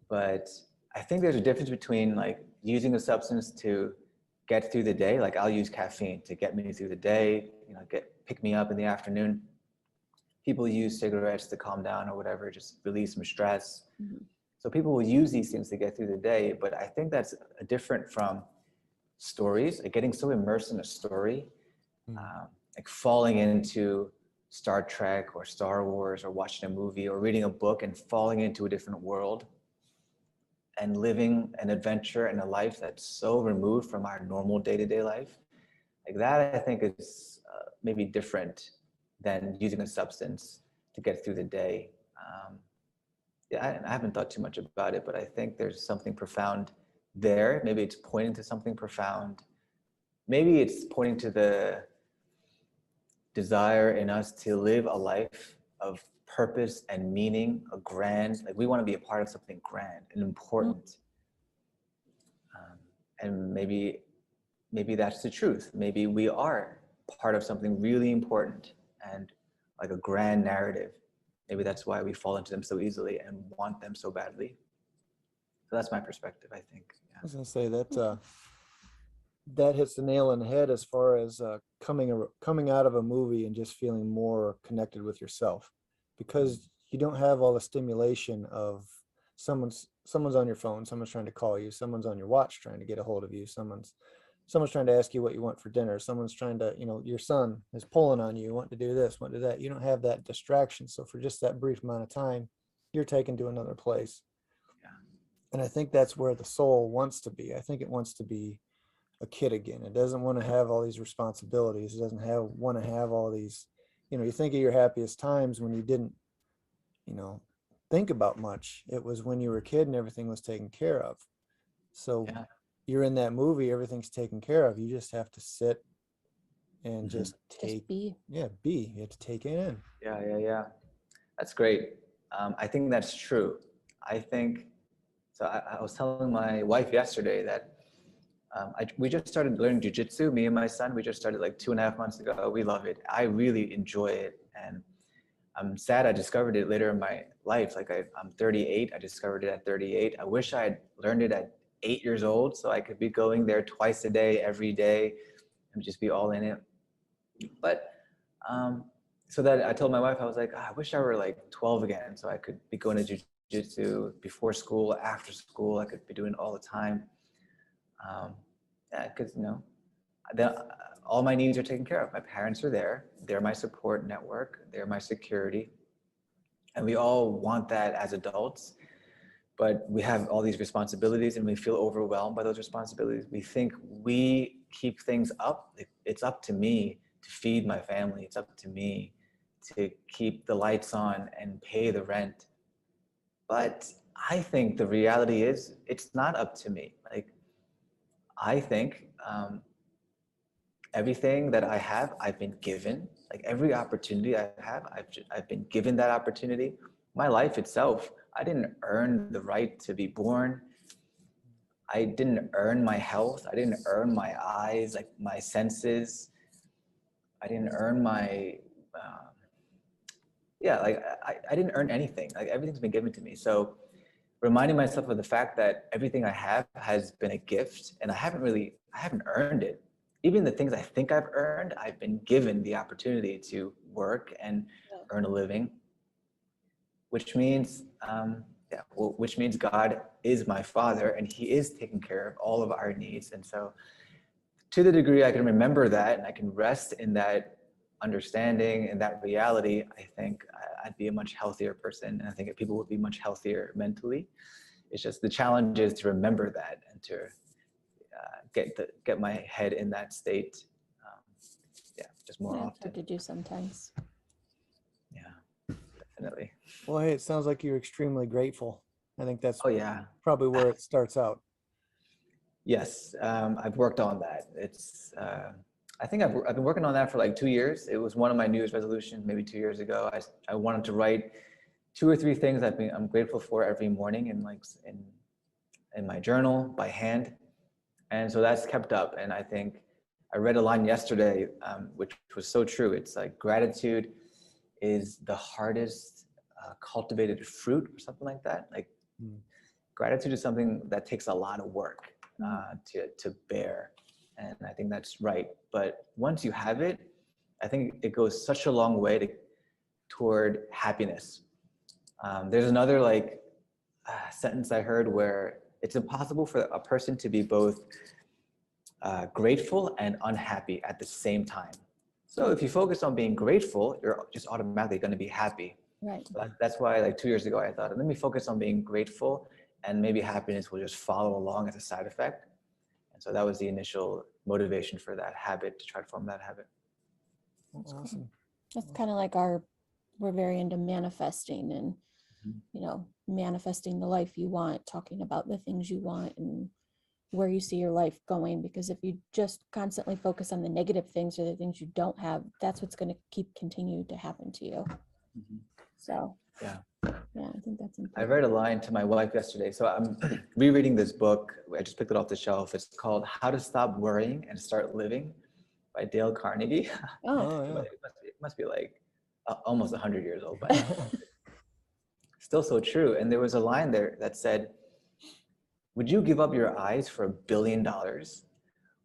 But I think there's a difference between like using a substance to get through the day. Like I'll use caffeine to get me through the day, you know, pick me up in the afternoon. People use cigarettes to calm down or whatever, just release some stress. Mhm. So people will use these things to get through the day, but I think that's different from stories, like getting so immersed in a story, like falling into Star Trek or Star Wars or watching a movie or reading a book and falling into a different world and living an adventure and a life that's so removed from our normal day-to-day life. Like that, I think is maybe different than using a substance to get through the day. Yeah, I haven't thought too much about it, but I think there's something profound there. Maybe it's pointing to something profound. Maybe it's pointing to the desire in us to live a life of purpose and meaning, a grand, like we want to be a part of something grand and important. And maybe that's the truth. Maybe we are part of something really important and like a grand narrative. Maybe that's why we fall into them so easily and want them so badly. So that's my perspective, I think. I was gonna say that that hits the nail on the head as far as coming out of a movie and just feeling more connected with yourself, because you don't have all the stimulation of someone's on your phone, someone's trying to call you, someone's on your watch trying to get a hold of you, someone's trying to ask you what you want for dinner, someone's trying to, your son is pulling on you, want to do this, want to do that. You don't have that distraction. So for just that brief amount of time, you're taken to another place. Yeah. And I think that's where the soul wants to be. I think it wants to be a kid again. It doesn't want to have all these responsibilities. It doesn't want to have all these, you think of your happiest times when you didn't, think about much. It was when you were a kid and everything was taken care of. So Yeah. you're in that movie, everything's taken care of. You just have to sit and just be. be. You have to take it in. Yeah. That's great. I think that's true. I think, so I was telling my wife yesterday that we just started learning jujitsu. Me and my son, we just started like 2.5 months ago. We love it. I really enjoy it. And I'm sad I discovered it later in my life. Like I'm 38. I discovered it at 38. I wish I had learned it at 8 years old so I could be going there twice a day, every day, and just be all in it. But so that I told my wife, I was like, I wish I were like 12 again so I could be going to jiu-jitsu before school, after school. I could be doing it all the time. Yeah, because all my needs are taken care of. My parents are there. They're my support network. They're my security. And we all want that as adults, but we have all these responsibilities and we feel overwhelmed by those responsibilities. We think we keep things up. It's up to me to feed my family. It's up to me to keep the lights on and pay the rent. But I think the reality is it's not up to me. Like, I think everything that I have, I've been given. Like every opportunity I have, I've been given that opportunity. My life itself, I didn't earn the right to be born. I didn't earn my health. I didn't earn my eyes, like my senses. I didn't earn my, I didn't earn anything. Like everything's been given to me. So reminding myself of the fact that everything I have has been a gift and I haven't earned it. Even the things I think I've earned, I've been given the opportunity to work and earn a living, which means, which means God is my Father and He is taking care of all of our needs. And so to the degree I can remember that and I can rest in that understanding and that reality, I think I'd be a much healthier person. And I think people would be much healthier mentally. It's just the challenge is to remember that and to get my head in that state. Just more often. It's hard to do sometimes. Yeah, definitely. Well, hey, it sounds like you're extremely grateful. I think that's probably Yeah. where it starts out. Yes, I've worked on that. It's I think I've been working on that for like 2 years. It was one of my New Year's resolutions maybe 2 years ago. I wanted to write 2 or 3 things I'm grateful for every morning in my journal by hand. And so that's kept up. And I think I read a line yesterday, which was so true. It's like gratitude is the hardest cultivated fruit or something like that. Like gratitude is something that takes a lot of work to bear. And I think that's right. But once you have it, I think it goes such a long way toward happiness. There's another sentence I heard where it's impossible for a person to be both grateful and unhappy at the same time. So if you focus on being grateful, you're just automatically going to be happy. Right. That's why like 2 years ago, I thought, let me focus on being grateful and maybe happiness will just follow along as a side effect. And so that was the initial motivation for that habit, to try to form that habit. Awesome. That's kind of like we're very into manifesting and, manifesting the life you want, talking about the things you want and where you see your life going. Because if you just constantly focus on the negative things or the things you don't have, that's what's going to continue to happen to you. So yeah, I think that's important. I read a line to my wife yesterday. So I'm rereading this book. I just picked it off the shelf. It's called How to Stop Worrying and Start Living by Dale Carnegie. Oh, yeah. It must be like almost 100 years old, but still so true. And there was a line there that said, would you give up your eyes for $1 billion?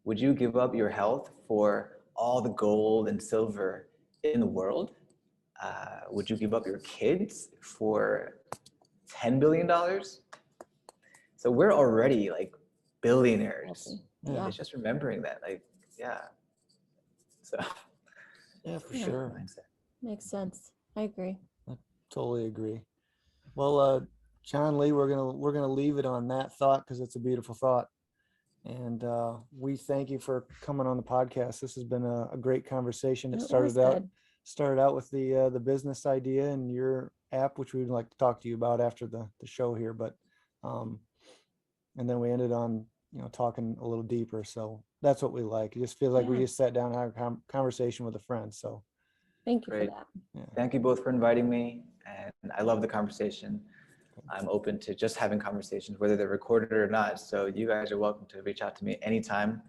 would you give up your health for all the gold and silver in the world? Would you give up your kids for $10 billion? So we're already like billionaires. Yeah. It's just remembering that, like, yeah. So Yeah, for Yeah. sure. mindset. Makes sense. I agree. Totally agree. Well, John Lee, we're gonna leave it on that thought because it's a beautiful thought. And we thank you for coming on the podcast. This has been a great conversation. It It was started out good. with the business idea and your app, which we'd like to talk to you about after the show here. But and then we ended on talking a little deeper. So that's what we like. It just feels like we Yeah. just sat down and had a conversation with a friend. So Thank you for Great. that. yeah. Thank you both for inviting me, and I love the conversation. I'm open to just having conversations, whether they're recorded or not. So you guys are welcome to reach out to me anytime.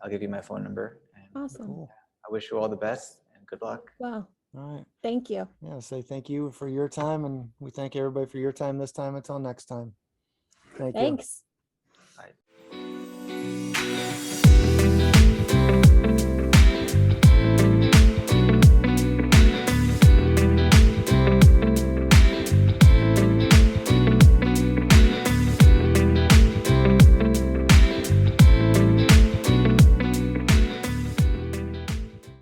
I'll give you my phone number. And Awesome. Cool. I wish you all the best and good luck. Wow. All right. Thank you. Yeah. Say thank you for your time, and we thank everybody for your time this time. Until next time. Thank you. Thanks.